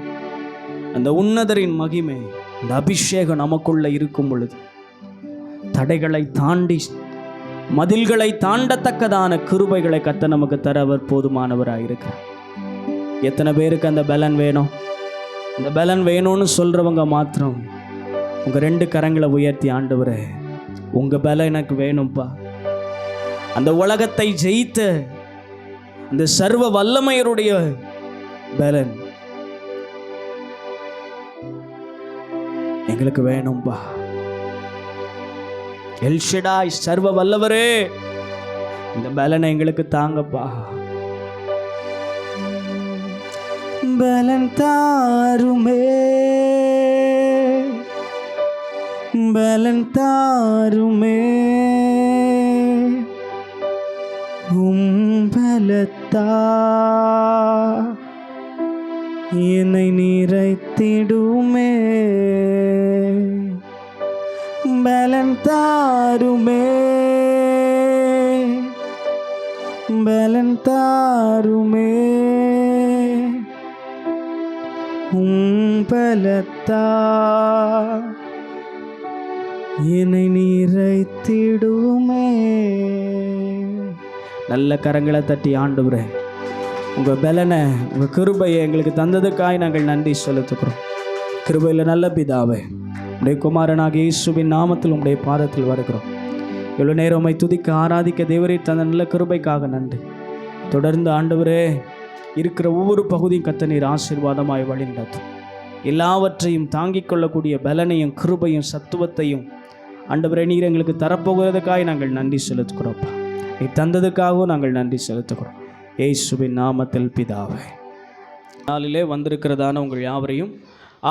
அந்த உன்னதரின் மகிமை, அந்த அபிஷேகம் நமக்குள்ள இருக்கும் பொழுது தடைகளை தாண்டி மதில்களை தாண்டத்தக்கதான கிருபைகளை கர்த்தர் நமக்கு தர அவர் போதுமானவராக இருக்கிறார். எத்தனை பேருக்கு அந்த பலன் வேணும்? இந்த பலன் வேணும்னு சொல்றவங்க மாத்திரம் உங்க 2 கரங்களை உயர்த்தி, ஆண்டவரே உங்க பலன் எனக்கு வேணும்ப்பா. அந்த உலகத்தை ஜெயித்த அந்த சர்வ வல்லமையருடைய பலன் எங்களுக்கு வேணும்பா. எல்ஷடாய் சர்வ வல்லவரே, இந்த பலனை எங்களுக்கு தாங்கப்பா. பலன் தாருமே, பலன் தாருமே, பலத்தா என்னை நிறைத்திடுமே. பலன் தாருமே, பலன் தாருமே, பலத்தா என்னை நிறைத்திடுமே. நல்ல கரங்களை தட்டி ஆண்டவரே உங்கள் பலனை உங்கள் கிருபையை எங்களுக்கு தந்ததுக்காய் நாங்கள் நன்றி செலுத்துக்கிறோம். கிருபையில் நல்ல பிதாவே, உடைய குமாரனாக இயேசுவின் நாமத்தில் உடைய பாதத்தில் வருகிறோம். இவ்வளோ நேரம் உம்மை துதிக்க ஆராதிக்க தேவரே தந்த நல்ல கிருபைக்காக நன்றி. தொடர்ந்து ஆண்டவரே இருக்கிற ஒவ்வொரு பகுதியும் கத்த நீர் ஆசீர்வாதமாய் வழிநடத்தும். எல்லாவற்றையும் தாங்கிக் கொள்ளக்கூடிய பலனையும் கிருபையும் சத்துவத்தையும் ஆண்டவரே நீர் எங்களுக்கு தரப்போகிறதுக்காக நாங்கள் நன்றி செலுத்துக்கிறோம்ப்பா. நீ தந்ததுக்காகவும் நாங்கள் நன்றி செலுத்துக்கிறோம். இயேசுவின் நாமத்தில் பிதாவே. நாளிலே வந்திருக்கிறதான உங்கள் யாவரையும்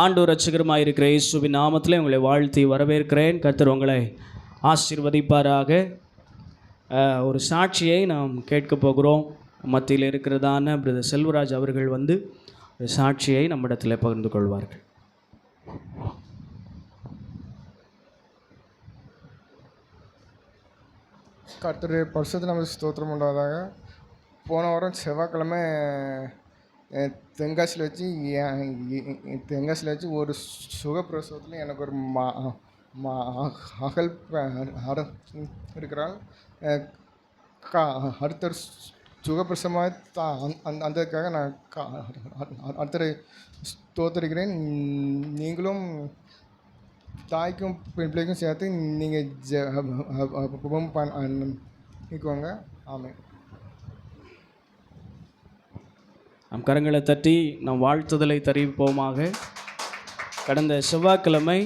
ஆண்டவர் இரட்சகருமாய் இருக்கிற இயேசுவின் நாமத்திலே உங்களை வாழ்த்தி வரவேற்கிறேன். கர்த்தர் உங்களை ஆசீர்வதிப்பாராக. ஒரு சாட்சியை நாம் கேட்க போகிறோம். மத்தியில் இருக்கிறதான பிரதர் செல்வராஜ் அவர்கள் வந்து ஒரு சாட்சியை நம்மிடத்தில் பகிர்ந்து கொள்வார்கள். கர்த்தருடைய பரிசுத்த நாமத்துக்கு ஸ்தோத்திரம் உண்டாவதாக. போன வாரம் செவ்வாய்க்கிழமை தென்காசியில் வச்சு ஒரு சுகப்பிரசவத்தில் எனக்கு ஒரு மகள் இருக்கிறாள். அடுத்த சுகப்பிரசவமாக அந்ததுக்காக நான் அடுத்த ஸ்தோத்திரிக்கிறேன். நீங்களும் தாய்க்கும் பிள்ளைக்கும் சேர்த்து நீங்கள் பண்ணிக்கோங்க. ஆமாம். நம் கரங்களை தட்டி நம் வாழ்த்துதலை தெரிவிப்போமாக. கடந்த செவ்வாய்க்கிழமை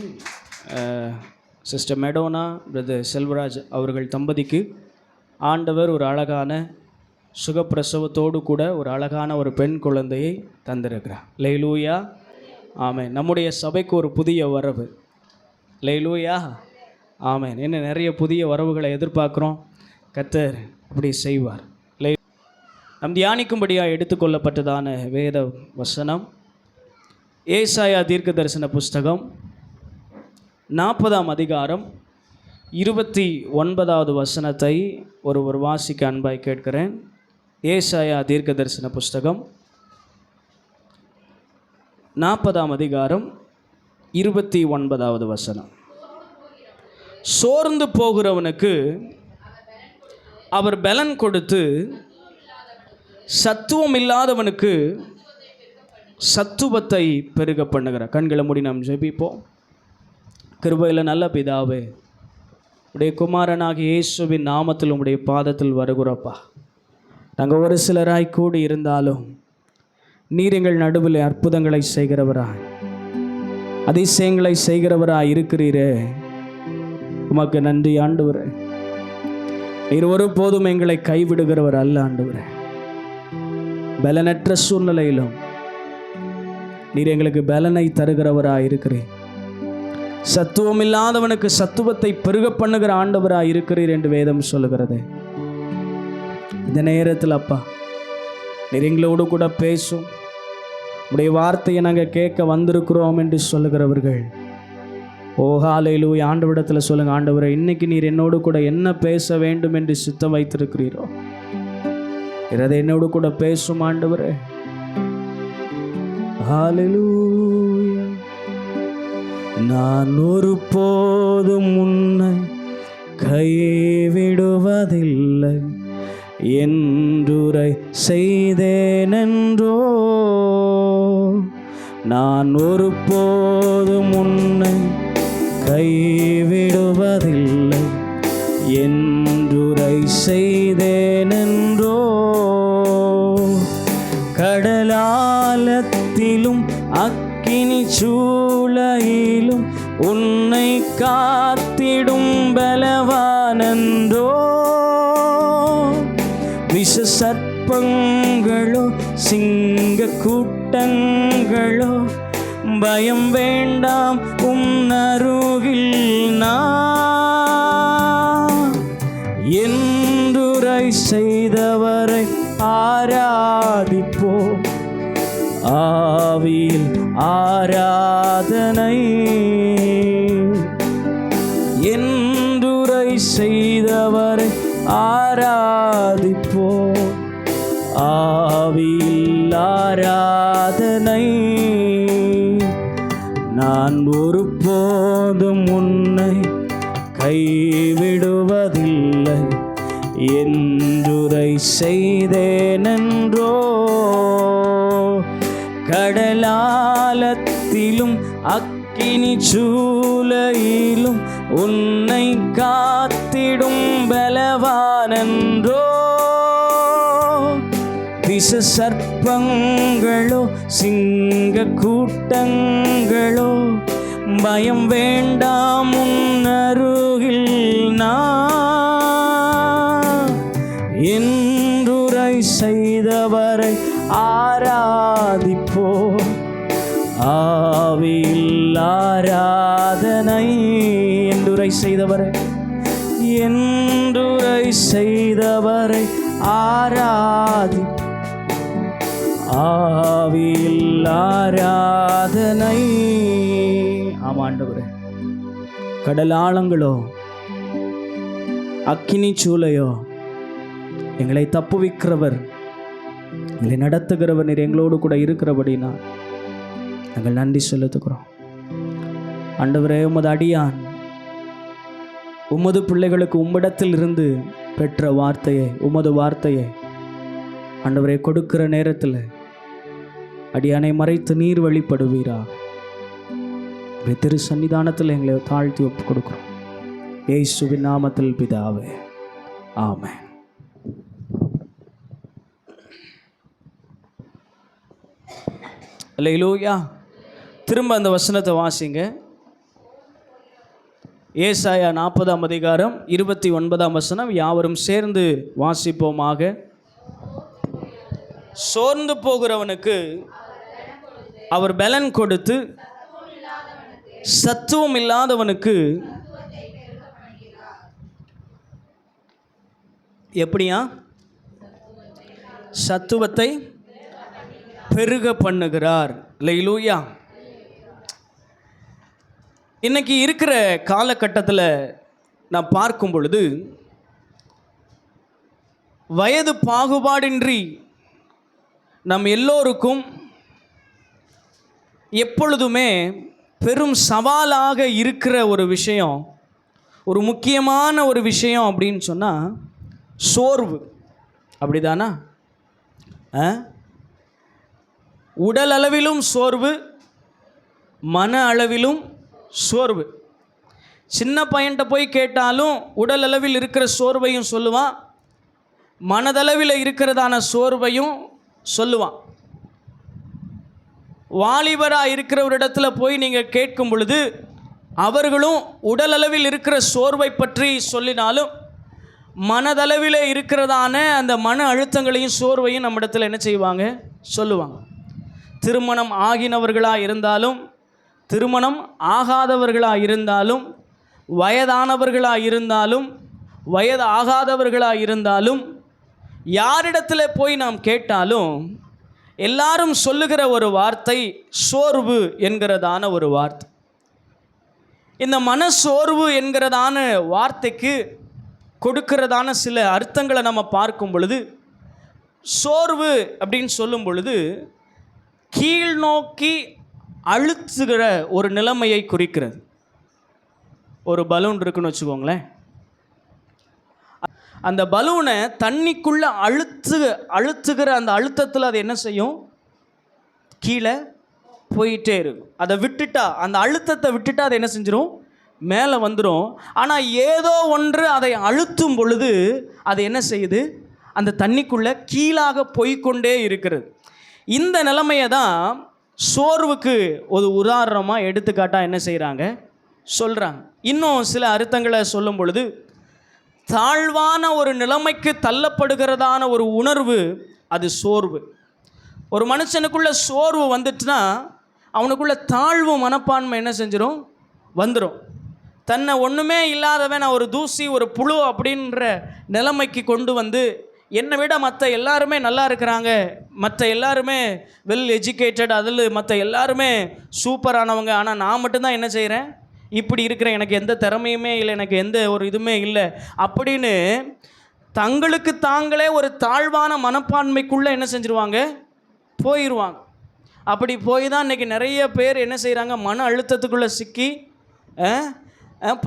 சிஸ்டர் மெடோனா பிரதர் செல்வராஜ் அவர்கள் தம்பதிக்கு ஆண்டவர் ஒரு அழகான சுகப்பிரசவத்தோடு கூட ஒரு அழகான ஒரு பெண் குழந்தையை தந்திருக்கிறார். லேலூயா. ஆமேன். நம்முடைய சபைக்கு ஒரு புதிய வரவு. லேலூயா. ஆமேன். இன்னும் நிறைய புதிய வரவுகளை எதிர்பார்க்குறோம். கர்த்தர் அப்படி செய்வார். நம் தியானிக்கும்படியாக எடுத்துக்கொள்ளப்பட்டதான வேத வசனம் ஏசாயா தீர்க்க தரிசன புஸ்தகம் 40ஆம் அதிகாரம் 29வது வசனத்தை ஒரு வாசிக்க அன்பாய் கேட்கிறேன். ஏசாயா தீர்க்க தரிசன புஸ்தகம் 40ஆம் அதிகாரம் 29வது வசனம். சோர்ந்து போகிறவனுக்கு அவர் பலன் கொடுத்து சத்துவம் இல்லாதவனுக்கு சத்துவத்தை பெருக பண்ணுகிறார். கண்களை மூடி நாம் ஜெபிப்போம். கிருபையில் நல்ல பிதாவே, உடைய குமாரனாகிய இயேசுவின் நாமத்தில் உடைய பாதத்தில் வருகிறோப்பா. நாங்கள் ஒரு சிலராய் கூடி இருந்தாலும் நீர் எங்கள் நடுவில் அற்புதங்களை செய்கிறவராய் அதிசயங்களை செய்கிறவராய் இருக்கிறீரே. உமக்கு நன்றி ஆண்டவரே. நீர் ஒருபோதும் எங்களை கைவிடுகிறவர் அல்ல ஆண்டவரே. பலனற்ற சூழ்நிலையிலும் நீர் எங்களுக்கு பலனை தருகிறவராய் இருக்கிறீர். சத்துவம் இல்லாதவனுக்கு சத்துவத்தை பெருக பண்ணுகிற ஆண்டவராய் இருக்கிறீர் என்று வேதம் சொல்லுகிறது. இந்த நேரத்தில் அப்பா நீர் எங்களோடு கூட பேசும். உடைய வார்த்தையை நாங்கள் கேட்க வந்திருக்கிறோம் என்று சொல்லுகிறவர்கள் ஓ ஹல்லேலூயா. ஆண்டவரிடத்தில் சொல்லுங்கள், ஆண்டவரே இன்னைக்கு நீர் என்னோடு கூட என்ன பேச வேண்டும் என்று சித்தம் வைத்திருக்கிறீரோ அதை என்னோடு கூட பேசும் ஆண்டவரே. ஹல்லேலூயா. நான் ஒரு போதும் உன்னை கைவிடுவதில்லை என்றுரை செய்தேனென்றோ. நான் ஒரு போதும் உன்னை கைவிடுவதில்லை என்றுரை செய்தேனென்றோ. கடலாலத்திலும் அக்கினி சூளையிலும் உன்னை காத்திடும் பலவானன்றோ. விஷ சர்ப்பங்களோ சிங்க கூட்டங்களோ பயம் வேண்டாம் அருகில் நான் என்றுரை செய்தவரை ஆராதிப்போம். ஆவியில் ஆராதனை என்றுரை செய்தவரை ஆராதிப்போம். ஆவியில் ஆராதனை நான் ஒருபோதும் உன்னை கைவிடுவதில்லை என்றுரை செய்தேனென்றோ. கடலாலத்திலும் அக்கினி சூளையிலும் உன்னை காத்திடும் பலவானென்றோ. விஷ சர்ப்பங்களோ சிங்க கூட்டங்களோ பயம் வேண்டாம் உன் அருகில் நான். என்றுரை செய்தவரை ஆராதிப்போ, ஆவியில் ஆராதனை. என்றுரை செய்தவரை, என்றுரை செய்தவரை ஆராதி, ஆவியில் ஆராதனை. ஆமாண்டவரே, கடலாளங்களோ அக்கினி சூளையோ எங்களை தப்புவிக்கிறவர், எங்களை நடத்துகிறவர் நீர் எங்களோடு கூட இருக்கிறபடினா நாங்கள் நன்றி செலுத்துகிறோம். ஆண்டவரே, உமது அடியான் உமது பிள்ளைகளுக்கு உம்மிடத்தில் இருந்து பெற்ற வார்த்தையை, உமது வார்த்தையை ஆண்டவரே கொடுக்கிற நேரத்தில் அடியானை மறைத்து நீர் வழிபடுவீரா. திரு சன்னிதானத்தில் எங்களை தாழ்த்தி ஒப்பு கொடுக்கிறோம். இயேசுவின் நாமத்தில் பிதாவே, ஆமென். அல்லேலூயா. திரும்ப அந்த வசனத்தை வாசிங்க. ஏசாயா 40ஆம் அதிகாரம் 29ஆம் வசனம். யாவரும் சேர்ந்து வாசிப்போமாக. சோர்ந்து போகிறவனுக்கு அவர் பலன் கொடுத்து, சத்துவம் இல்லாதவனுக்கு எப்படியா சத்துவத்தை பெருக பண்ணுகிறார். அல்லேலூயா. இன்னைக்கு இருக்கிற காலகட்டத்தில் நான் பார்க்கும் பொழுது வயது பாகுபாடின்றி நம் எல்லோருக்கும் எப்பொழுதுமே பெரும் சவாலாக இருக்கிற ஒரு விஷயம், ஒரு முக்கியமான ஒரு விஷயம் அப்படின்னு சொன்னால் சோர்வு. அப்படிதானா? உடல் அளவிலும் சோர்வு, மன அளவிலும் சோர்வு. சின்ன பையன்கிட்ட போய் கேட்டாலும் உடல் அளவில் இருக்கிற சோர்வையும் சொல்லுவான், மனதளவில் இருக்கிறதான சோர்வையும் சொல்லுவான். வாலிபராக இருக்கிறவரிடத்துல போய் நீங்கள் கேட்கும் பொழுது அவர்களும் உடல் அளவில் இருக்கிற சோர்வை பற்றி சொல்லினாலும் மனதளவில் இருக்கிறதான அந்த மன அழுத்தங்களையும் சோர்வையும் நம்மிடத்தில் என்ன செய்வாங்க, சொல்லுவாங்க. திருமணம் ஆகினவர்களாக இருந்தாலும், திருமணம் ஆகாதவர்களாக இருந்தாலும், வயதானவர்களாக இருந்தாலும், வயது ஆகாதவர்களாக இருந்தாலும், யாரிடத்தில் போய் நாம் கேட்டாலும் எல்லாரும் சொல்லுகிற ஒரு வார்த்தை சோர்வு என்கிறதான ஒரு வார்த்தை. இந்த மனசோர்வு என்கிறதான வார்த்தைக்கு கொடுக்கிறதான சில அர்த்தங்களை நம்ம பார்க்கும் பொழுது, சோர்வு அப்படின்னு சொல்லும் பொழுது கீழ் நோக்கி அழுத்துகிற ஒரு நிலைமையை குறிக்கிறது. ஒரு பலூன் இருக்குன்னு வச்சுக்கோங்களேன். அந்த பலூனை தண்ணிக்குள்ளே அழுத்துகிற அந்த அழுத்தத்தில் அது என்ன செய்யும், கீழே போயிட்டே இருக்கும். அதை விட்டுட்டா, அந்த அழுத்தத்தை விட்டுட்டா அது என்ன செஞ்சிடும், மேலே வந்துடும். ஆனால் ஏதோ ஒன்று அதை அழுத்தும் பொழுது அது என்ன செய்யுது, அந்த தண்ணிக்குள்ளே கீழாக போய்கொண்டே இருக்கிறது. இந்த நிலைமையை தான் சோர்வுக்கு ஒரு உதாரணமாக எடுத்துக்காட்டாக என்ன செய்கிறாங்க, சொல்கிறாங்க. இன்னும் சில அர்த்தங்களை சொல்லும் பொழுது தாழ்வான ஒரு நிலைமைக்கு தள்ளப்படுகிறதான ஒரு உணர்வு, அது சோர்வு. ஒரு மனுஷனுக்குள்ள சோர்வு வந்துட்டுனா அவனுக்குள்ள தாழ்வு மனப்பான்மை என்ன செஞ்சிடும், வந்துடும். தன்னை ஒன்றுமே இல்லாதவன், நான் ஒரு தூசி, ஒரு புழு அப்படின்ற நிலைமைக்கு கொண்டு வந்து, என்னை விட மற்ற எல்லாருமே நல்லா இருக்கிறாங்க, மற்ற எல்லாருமே வெல் எஜுகேட்டட், அதில் மற்ற எல்லாருமே சூப்பரானவங்க, ஆனால் நான் மட்டும்தான் என்ன செய்கிறேன், இப்படி இருக்கிறேன், எனக்கு எந்த திறமையுமே இல்லை, எனக்கு எந்த ஒரு இதுவுமே இல்லை அப்படின்னு தங்களுக்கு தாங்களே ஒரு தாழ்வான மனப்பான்மைக்குள்ளே என்ன செஞ்சிருவாங்க, போயிடுவாங்க. அப்படி போய் தான் இன்றைக்கி நிறைய பேர் என்ன செய்கிறாங்க, மன அழுத்தத்துக்குள்ளே சிக்கி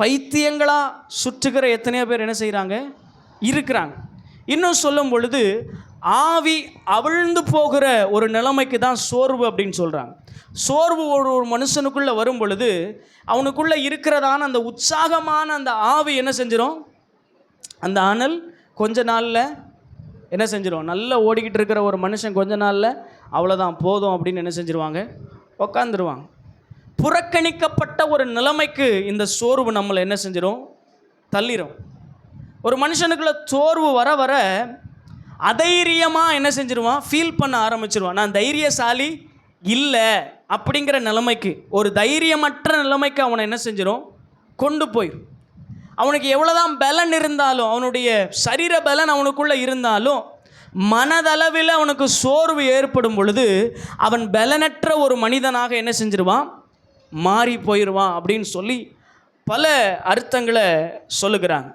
பைத்தியங்களாக சுற்றுகிற எத்தனையோ பேர் என்ன செய்கிறாங்க, இருக்கிறாங்க. இன்னும் சொல்லும் பொழுது ஆவி அவிழ்ந்து போகிற ஒரு நிலைமைக்கு தான் சோர்வு அப்படின்னு சொல்கிறாங்க. சோர்வு ஒரு மனுஷனுக்குள்ளே வரும் பொழுது அவனுக்குள்ளே இருக்கிறதான அந்த உற்சாகமான அந்த ஆவி என்ன செஞ்சிடும், அந்த அனல் கொஞ்ச நாளில் என்ன செஞ்சிடும், நல்லா ஓடிக்கிட்டு இருக்கிற ஒரு மனுஷன் கொஞ்ச நாளில் அவ்வளோதான் போதும் அப்படின்னு என்ன செஞ்சிருவாங்க, உக்காந்துருவாங்க. புறக்கணிக்கப்பட்ட ஒரு நிலைமைக்கு இந்த சோர்வு நம்மளை என்ன செஞ்சிடும், தள்ளிடும். ஒரு மனுஷனுக்குள்ள சோர்வு வர வர அதைரியமாக என்ன செஞ்சிருவான், ஃபீல் பண்ண ஆரம்பிச்சிருவான். நான் தைரியசாலி இல்லை அப்படிங்கிற நிலைமைக்கு, ஒரு தைரியமற்ற நிலைமைக்கு அவனை என்ன செஞ்சிடும், கொண்டு போயிடும். அவனுக்கு எவ்வளோதான் பலன் இருந்தாலும், அவனுடைய சரீர பலன் அவனுக்குள்ளே இருந்தாலும், மனதளவில் அவனுக்கு சோர்வு ஏற்படும் பொழுது அவன் பலனற்ற ஒரு மனிதனாக என்ன செஞ்சிருவான், மாறி போயிடுவான் அப்படின்னு சொல்லி பல அர்த்தங்களை சொல்லுகிறாங்க.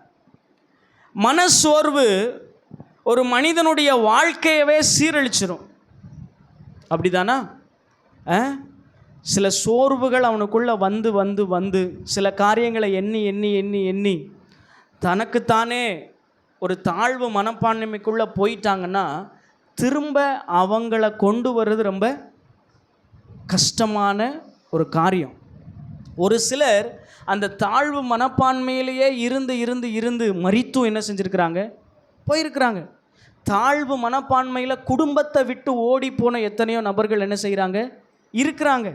மனசோர்வு ஒரு மனிதனுடைய வாழ்க்கையவே சீரழிச்சிடும். அப்படி தானா? சில சோர்வுகள் அவனுக்குள்ளே வந்து வந்து வந்து சில காரியங்களை எண்ணி எண்ணி எண்ணி எண்ணி தனக்குத்தானே ஒரு தாழ்வு மனப்பான்மைக்குள்ளே போயிட்டாங்கன்னா திரும்ப அவங்கள கொண்டு வர்றது ரொம்ப கஷ்டமான ஒரு காரியம். ஒரு சிலர் அந்த தாழ்வு மனப்பான்மையிலேயே இருந்து இருந்து இருந்து மரித்தும் என்ன செஞ்சுருக்கிறாங்க, போயிருக்கிறாங்க. தாழ்வு மனப்பான்மையில் குடும்பத்தை விட்டு ஓடி போன எத்தனையோ நபர்கள் என்ன செய்கிறாங்க, இருக்கிறாங்க.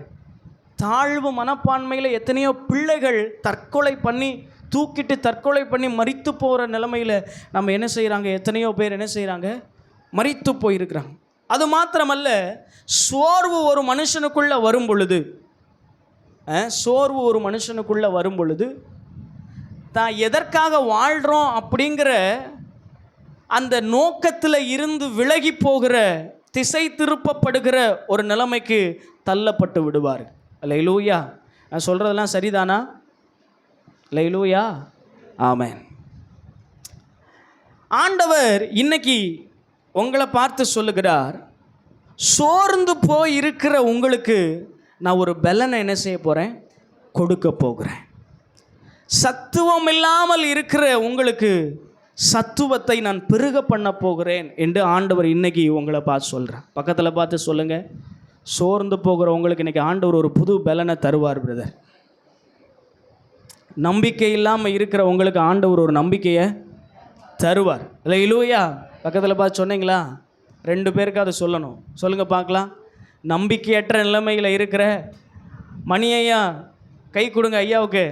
தாழ்வு மனப்பான்மையில் எத்தனையோ பிள்ளைகள் தற்கொலை பண்ணி தூக்கிட்டு தற்கொலை பண்ணி மரித்து போகிற நிலைமையில் நம்ம என்ன செய்கிறாங்க, எத்தனையோ பேர் என்ன செய்கிறாங்க, மரித்து போயிருக்கிறாங்க. அது மாத்திரமல்ல, சோர்வு ஒரு மனுஷனுக்குள்ளே வரும் பொழுது தான் எதற்காக வாழ்கிறோம் அப்படிங்கிற அந்த நோக்கத்தில் இருந்து விலகி போகிற, திசை திருப்பப்படுகிற ஒரு நிலைமைக்கு தள்ளப்பட்டு விடுவார். அல்லேலூயா. நான் சொல்கிறதெல்லாம் சரிதானா? அல்லேலூயா, ஆமென். ஆண்டவர் இன்னைக்கு உங்களை பார்த்து சொல்லுகிறார், சோர்ந்து போய் இருக்கிற உங்களுக்கு நான் ஒரு பலனை என்ன செய்ய போகிறேன், கொடுக்க போகிறேன். சத்துவம் இல்லாமல் இருக்கிற உங்களுக்கு சத்துவத்தை நான் பெருக பண்ண போகிறேன் என்று ஆண்டவர் இன்னைக்கு உங்களை பார்த்து சொல்கிறேன். பக்கத்தில் பார்த்து சொல்லுங்கள், சோர்ந்து போகிற உங்களுக்கு இன்றைக்கி ஆண்டவர் ஒரு புது பலனை தருவார் பிரதர். நம்பிக்கை இல்லாமல் இருக்கிற உங்களுக்கு ஆண்டவர் ஒரு நம்பிக்கையை தருவார். அல்லேலூயா. பக்கத்தில் பார்த்து சொன்னீங்களா? 2 பேருக்கு அதை சொல்லணும். சொல்லுங்கள் பார்க்கலாம். நம்பிக்கையற்ற நிலைமையில் இருக்கிற மணி ஐயா கை கொடுங்க ஐயாவுக்கு.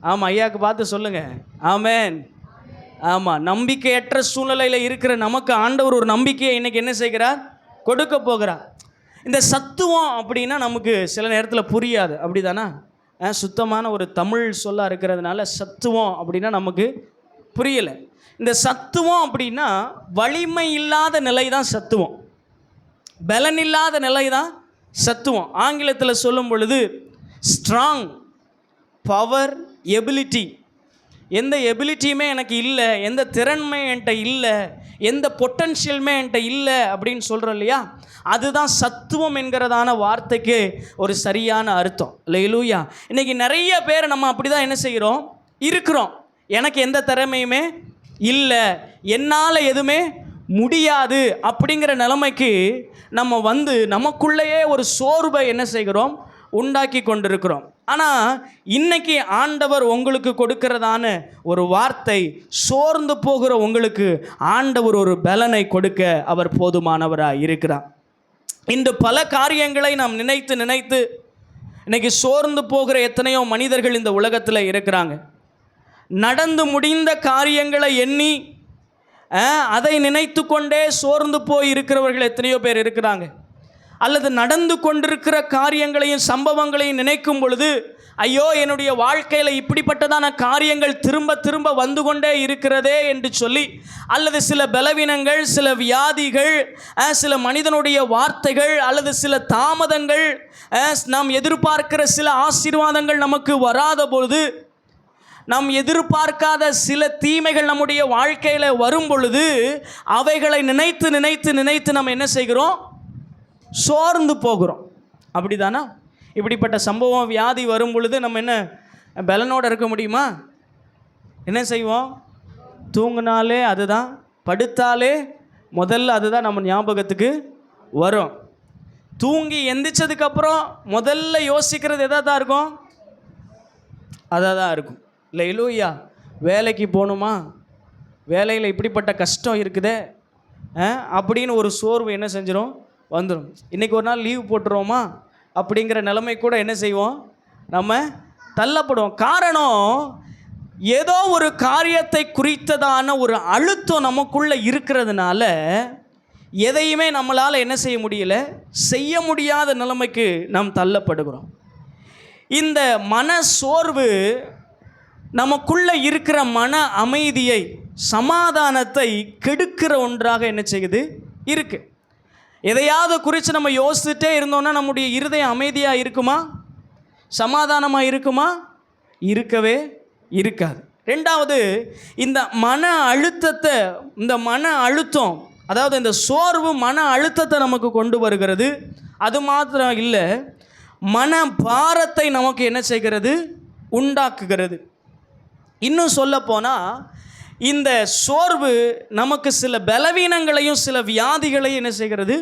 ஆமாம், ஐயாவுக்கு பார்த்து சொல்லுங்கள். ஆமென். ஆமாம், நம்பிக்கையற்ற சூழ்நிலையில் இருக்கிற நமக்கு ஆண்டவர் ஒரு நம்பிக்கையை இன்றைக்கி என்ன செய்கிறார், கொடுக்க போகிறார். இந்த சத்துவம் அப்படின்னா நமக்கு சில நேரத்தில் புரியாது, அப்படி தானே? சுத்தமான ஒரு தமிழ் சொல்ல இருக்கிறதுனால சத்துவம் அப்படின்னா நமக்கு புரியலை. இந்த சத்துவம் அப்படின்னா வலிமை இல்லாத நிலை தான் சத்துவம், பலன் இல்லாத நிலை தான் சத்துவம். ஆங்கிலத்தில் சொல்லும் பொழுது ஸ்ட்ராங், பவர், எபிலிட்டி. எந்த எபிலிட்டியுமே எனக்கு இல்லை, எந்த திறன்மை என்கிட்ட இல்லை, எந்த பொட்டன்ஷியலுமே என்கிட்ட இல்லை அப்படின்னு சொல்கிறோம் இல்லையா, அதுதான் சத்துவம் என்கிறதான வார்த்தைக்கு ஒரு சரியான அர்த்தம். அல்லேலூயா. இன்றைக்கி நிறைய பேர் நம்ம அப்படி தான் என்ன செய்கிறோம், இருக்கிறோம். எனக்கு எந்த திறமையுமே இல்லை, என்னால் எதுவுமே முடியாது அப்படிங்கிற நிலைமைக்கு நம்ம வந்து நமக்குள்ளேயே ஒரு சோர்வை என்ன செய்கிறோம், உண்டாக்கி கொண்டிருக்கிறோம். ஆனால் இன்னைக்கு ஆண்டவர் உங்களுக்கு கொடுக்கிறதான ஒரு வார்த்தை, சோர்ந்து போகிற உங்களுக்கு ஆண்டவர் ஒரு பலனை கொடுக்க அவர் போதுமானவராக இருக்கிறார். இன்று பல காரியங்களை நாம் நினைத்து நினைத்து இன்னைக்கு சோர்ந்து போகிற எத்தனையோ மனிதர்கள் இந்த உலகத்தில் இருக்கிறாங்க. நடந்து முடிந்த காரியங்களை எண்ணி அதை நினைத்து கொண்டே சோர்ந்து போய் இருக்கிறவர்கள் எத்தனையோ பேர் இருக்கிறாங்க. அல்லது நடந்து கொண்டிருக்கிற காரியங்களையும் சம்பவங்களையும் நினைக்கும் பொழுது, ஐயோ என்னுடைய வாழ்க்கையில் இப்படிப்பட்டதான காரியங்கள் திரும்ப திரும்ப வந்து கொண்டே இருக்கிறதே என்று சொல்லி, அல்லது சில பலவீனங்கள், சில வியாதிகள், சில மனிதனுடைய வார்த்தைகள், அல்லது சில தாமதங்கள், நாம் எதிர்பார்க்கிற சில ஆசீர்வாதங்கள் நமக்கு வராத பொழுது, நாம் எதிர்பார்க்காத சில தீமைகள் நம்முடைய வாழ்க்கையில் வரும் பொழுது, அவைகளை நினைத்து நினைத்து நினைத்து நம்ம என்ன செய்கிறோம், சோர்ந்து போகிறோம். அப்படி தானா? இப்படிப்பட்ட சம்பவம் வியாதி வரும் பொழுது நம்ம என்ன பலனோடு இருக்க முடியுமா? என்ன செய்வோம்? தூங்கினாலே அதுதான், படுத்தாலே முதல்ல அதுதான் நம்ம ஞாபகத்துக்கு வரும். தூங்கி எந்திரிச்சதுக்கப்புறம் முதல்ல யோசிக்கிறது எதாக தான் இருக்கும்? அதாக தான் இருக்கும். இல்லையா? வேலைக்கு போகணுமா, வேலையில் இப்படிப்பட்ட கஷ்டம் இருக்குதே அப்படின்னு ஒரு சோர்வு என்ன செஞ்சிடும்? வந்துடும். இன்றைக்கி ஒரு நாள் லீவ் போட்டுருவோமா அப்படிங்கிற நிலைமை கூட என்ன செய்வோம்? நம்ம தள்ளப்படுவோம். காரணம், ஏதோ ஒரு காரியத்தை குறித்ததான ஒரு அழுத்தம் நமக்குள்ளே இருக்கிறதுனால எதையுமே நம்மளால் என்ன செய்ய முடியல, செய்ய முடியாத நிலைமைக்கு நாம் தள்ளப்படுகிறோம். இந்த மன சோர்வு நமக்குள்ளே இருக்கிற மன அமைதியை, சமாதானத்தை கெடுக்கிற ஒன்றாக என்ன செய்யுது? இருக்குது. எதையாவது குறித்து நம்ம யோசிச்சுட்டே இருந்தோம்னா நம்முடைய இருதயம் அமைதியாக இருக்குமா? சமாதானமாக இருக்குமா? இருக்கவே இருக்காது. ரெண்டாவது, இந்த மன அழுத்தத்தை, இந்த மன அழுத்தம், அதாவது இந்த சோர்வு மன அழுத்தத்தை நமக்கு கொண்டு வருகிறது. அது மாத்திரம் இல்லை, மன பாரத்தை நமக்கு என்ன செய்கிறது? உண்டாக்குகிறது. இன்னும் சொல்லப்போனால் இந்த சோர்வு நமக்கு சில பலவீனங்களையும் சில வியாதிகளையும் என்ன செய்கிறது?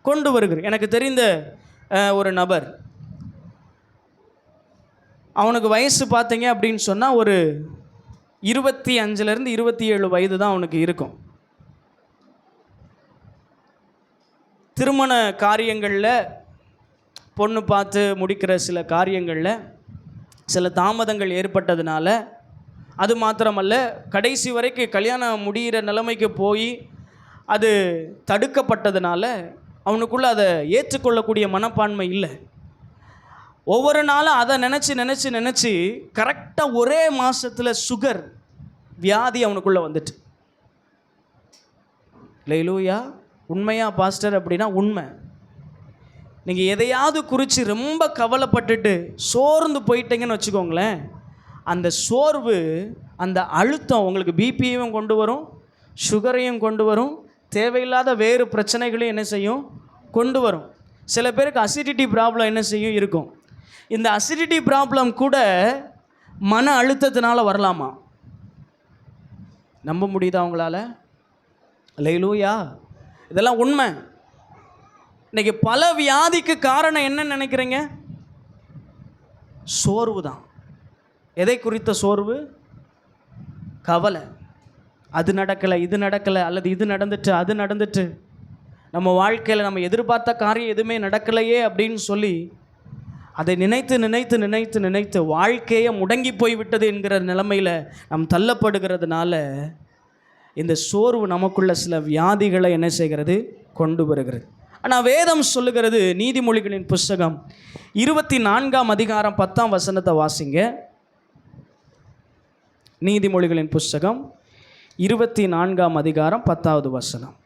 கொண்டு வருகிறது. எனக்கு தெரிந்த ஒரு நபர், அவனுக்கு வயசு பார்த்தீங்க அப்படின்னு சொன்னால் ஒரு 25லேருந்து 27 வயது தான் அவனுக்கு இருக்கும். திருமண காரியங்களில், பொண்ணு பார்த்து முடிக்கிற சில காரியங்களில் சில தாமதங்கள் ஏற்பட்டதுனால, அது மாத்திரமல்ல, கடைசி வரைக்கும் கல்யாணம் முடிகிற நிலைமைக்கு போய் அது தடுக்கப்பட்டதுனால அவனுக்குள்ளே அதை ஏற்றுக்கொள்ளக்கூடிய மனப்பான்மை இல்லை. ஒவ்வொரு நாளும் அதை நினச்சி கரெக்டாக ஒரே மாதத்தில் சுகர் வியாதி அவனுக்குள்ளே வந்துட்டு. லேலூயா! உண்மையா பாஸ்டர் அப்படின்னா உண்மை. நீங்கள் எதையாவது குறித்து ரொம்ப கவலைப்பட்டுட்டு சோர்ந்து போயிட்டீங்கன்னு வச்சுக்கோங்களேன், அந்த சோர்வு, அந்த அழுத்தம் உங்களுக்கு பிபியையும் கொண்டு வரும், சுகரையும் கொண்டு வரும், தேவையில்லாத வேறு பிரச்சனைகளையும் என்ன செய்யும்? கொண்டு வரும். சில பேருக்கு அசிடிட்டி ப்ராப்ளம் என்ன செய்யும்? இருக்கும். இந்த அசிடிட்டி ப்ராப்ளம் கூட மன அழுத்தத்தினால வரலாமா? நம்ப முடியுதா உங்களால்? அல்லேலூயா! இதெல்லாம் உண்மை. இன்றைக்கி பல வியாதிக்கு காரணம் என்னன்னு நினைக்கிறீங்க? சோர்வு தான். எதை குறித்த சோர்வு? கவலை. அது நடக்கலை, இது நடக்கலை, அல்லது இது நடந்துட்டு அது நடந்துட்டு, நம்ம வாழ்க்கையில் நம்ம எதிர்பார்த்த காரியம் எதுவுமே நடக்கலையே அப்படின்னு சொல்லி அதை நினைத்து வாழ்க்கையை முடங்கி போய்விட்டது என்கிற நிலைமையில் நாம் தள்ளப்படுகிறதுனால இந்த சோர்வு நமக்குள்ள சில வியாதிகளை என்ன செய்கிறது? கொண்டு வருகிறது. ஆனால் வேதம் சொல்லுகிறது, நீதிமொழிகளின் புஸ்தகம் 24ஆம் அதிகாரம் 10ஆம் வசனத்தை வாசிங்க. நீதிமொழிகளின் புஸ்தகம் 24ஆம் அதிகாரம் 10வது வசனம்.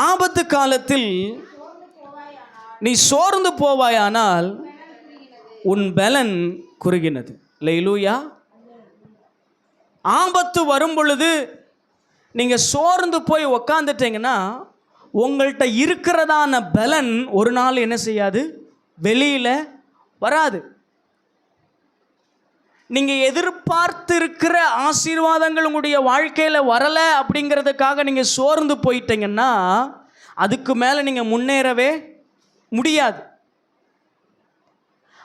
ஆபத்து காலத்தில் நீ சோர்ந்து போவாயானால் உன் பலன் குறுகினது. அல்லேலூயா! ஆபத்து வரும் பொழுது நீங்கள் சோர்ந்து போய் உக்காந்துட்டீங்கன்னா உங்கள்கிட்ட இருக்கிறதான பலன் ஒரு நாள் என்ன செய்யாது? வெளியில் வராது. நீங்கள் எதிர்பார்த்திருக்கிற ஆசீர்வாதங்கள் உங்களுடைய வாழ்க்கையில் வரலை அப்படிங்கிறதுக்காக நீங்கள் சோர்ந்து போயிட்டீங்கன்னா அதுக்கு மேலே நீங்கள் முன்னேறவே முடியாது.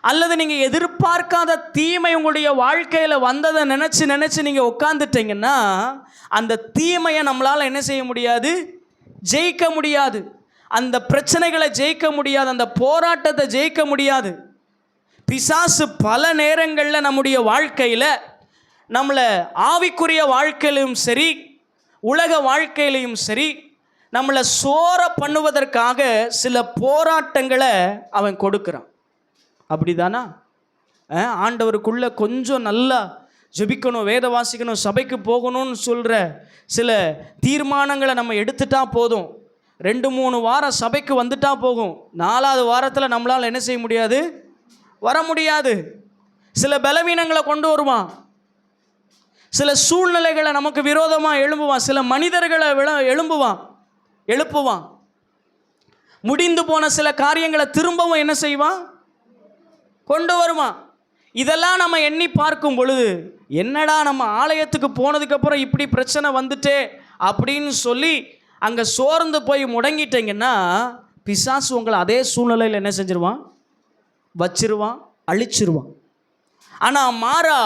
அல்லது நீங்கள் எதிர்பார்க்காத தீமை உங்களுடைய வாழ்க்கையில் வந்ததை நினச்சி நீங்கள் உட்காந்துட்டீங்கன்னா அந்த தீமையை நம்மளால் என்ன செய்ய முடியாது? ஜெயிக்க முடியாது. அந்த பிரச்சனைகளை ஜெயிக்க முடியாது. அந்த போராட்டத்தை ஜெயிக்க முடியாது. பிசாசு பல நேரங்களில் நம்முடைய வாழ்க்கையில், நம்மளை ஆவிக்குரிய வாழ்க்கையிலும் சரி, உலக வாழ்க்கையிலையும் சரி, நம்மளை சோர பண்ணுவதற்காக சில போராட்டங்களை அவன் கொடுக்குறான். அப்படி தானா? ஆண்டவருக்குள்ளே கொஞ்சம் நல்லா ஜெபிக்கணும், வேத வாசிக்கணும், சபைக்கு போகணும்னு சொல்கிற சில தீர்மானங்களை நம்ம எடுத்துட்டா போதும். 2-3 வாரம் சபைக்கு வந்துட்டா போகும். 4வது வாரத்தில் நம்மளால் என்ன செய்ய முடியாது? வர முடியாது. சில பலவீனங்களை கொண்டு வருவான். சில சூழ்நிலைகளை நமக்கு விரோதமாக எழும்புவான், சில மனிதர்களை எழுப்புவான். முடிந்து போன சில காரியங்களை திரும்பவும் என்ன செய்வான், கொண்டு வருவான். இதெல்லாம் நம்ம எண்ணி பார்க்கும் பொழுது, என்னடா நம்ம ஆலயத்துக்கு போனதுக்கப்புறம் இப்படி பிரச்சனை வந்துட்டே அப்படின்னு சொல்லி அங்கே சோர்ந்து போய் முடங்கிட்டீங்கன்னா, பிசாசு உங்களை அதே சூழ்நிலையில் என்ன செஞ்சிருவான், வச்சிருவான், அழிச்சிருவான். ஆனால் மாறா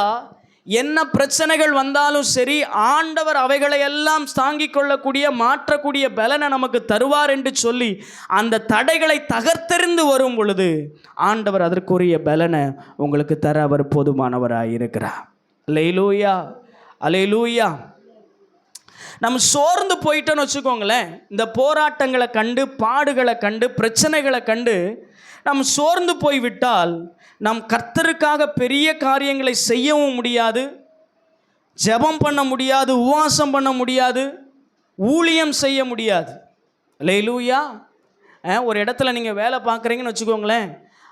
என்ன பிரச்சனைகள் வந்தாலும் சரி, ஆண்டவர் அவைகளை எல்லாம் தாங்கிக் கொள்ளக்கூடிய மாற்றக்கூடிய பலனை நமக்கு தருவார் என்று சொல்லி அந்த தடைகளை தகர்த்தெறிந்து வரும் பொழுது ஆண்டவர் அதற்குரிய பலனை உங்களுக்கு தர அவர் போதுமானவராக இருக்கிறார். அல்லேலூயா, அல்லேலூயா. நம்ம சோர்ந்து போயிட்டோன்னு வச்சுக்கோங்களேன், இந்த போராட்டங்களை கண்டு, பாடுகளை கண்டு, பிரச்சனைகளை கண்டு நம்ம சோர்ந்து போய்விட்டால் நம் கர்த்தருக்காக பெரிய காரியங்களை செய்யவும் முடியாது, ஜெபம் பண்ண முடியாது, உபவாசம் பண்ண முடியாது, ஊழியம் செய்ய முடியாது. அல்லேலூயா. ஒரு இடத்துல நீங்கள் வேலை பார்க்குறீங்கன்னு வச்சுக்கோங்களேன்,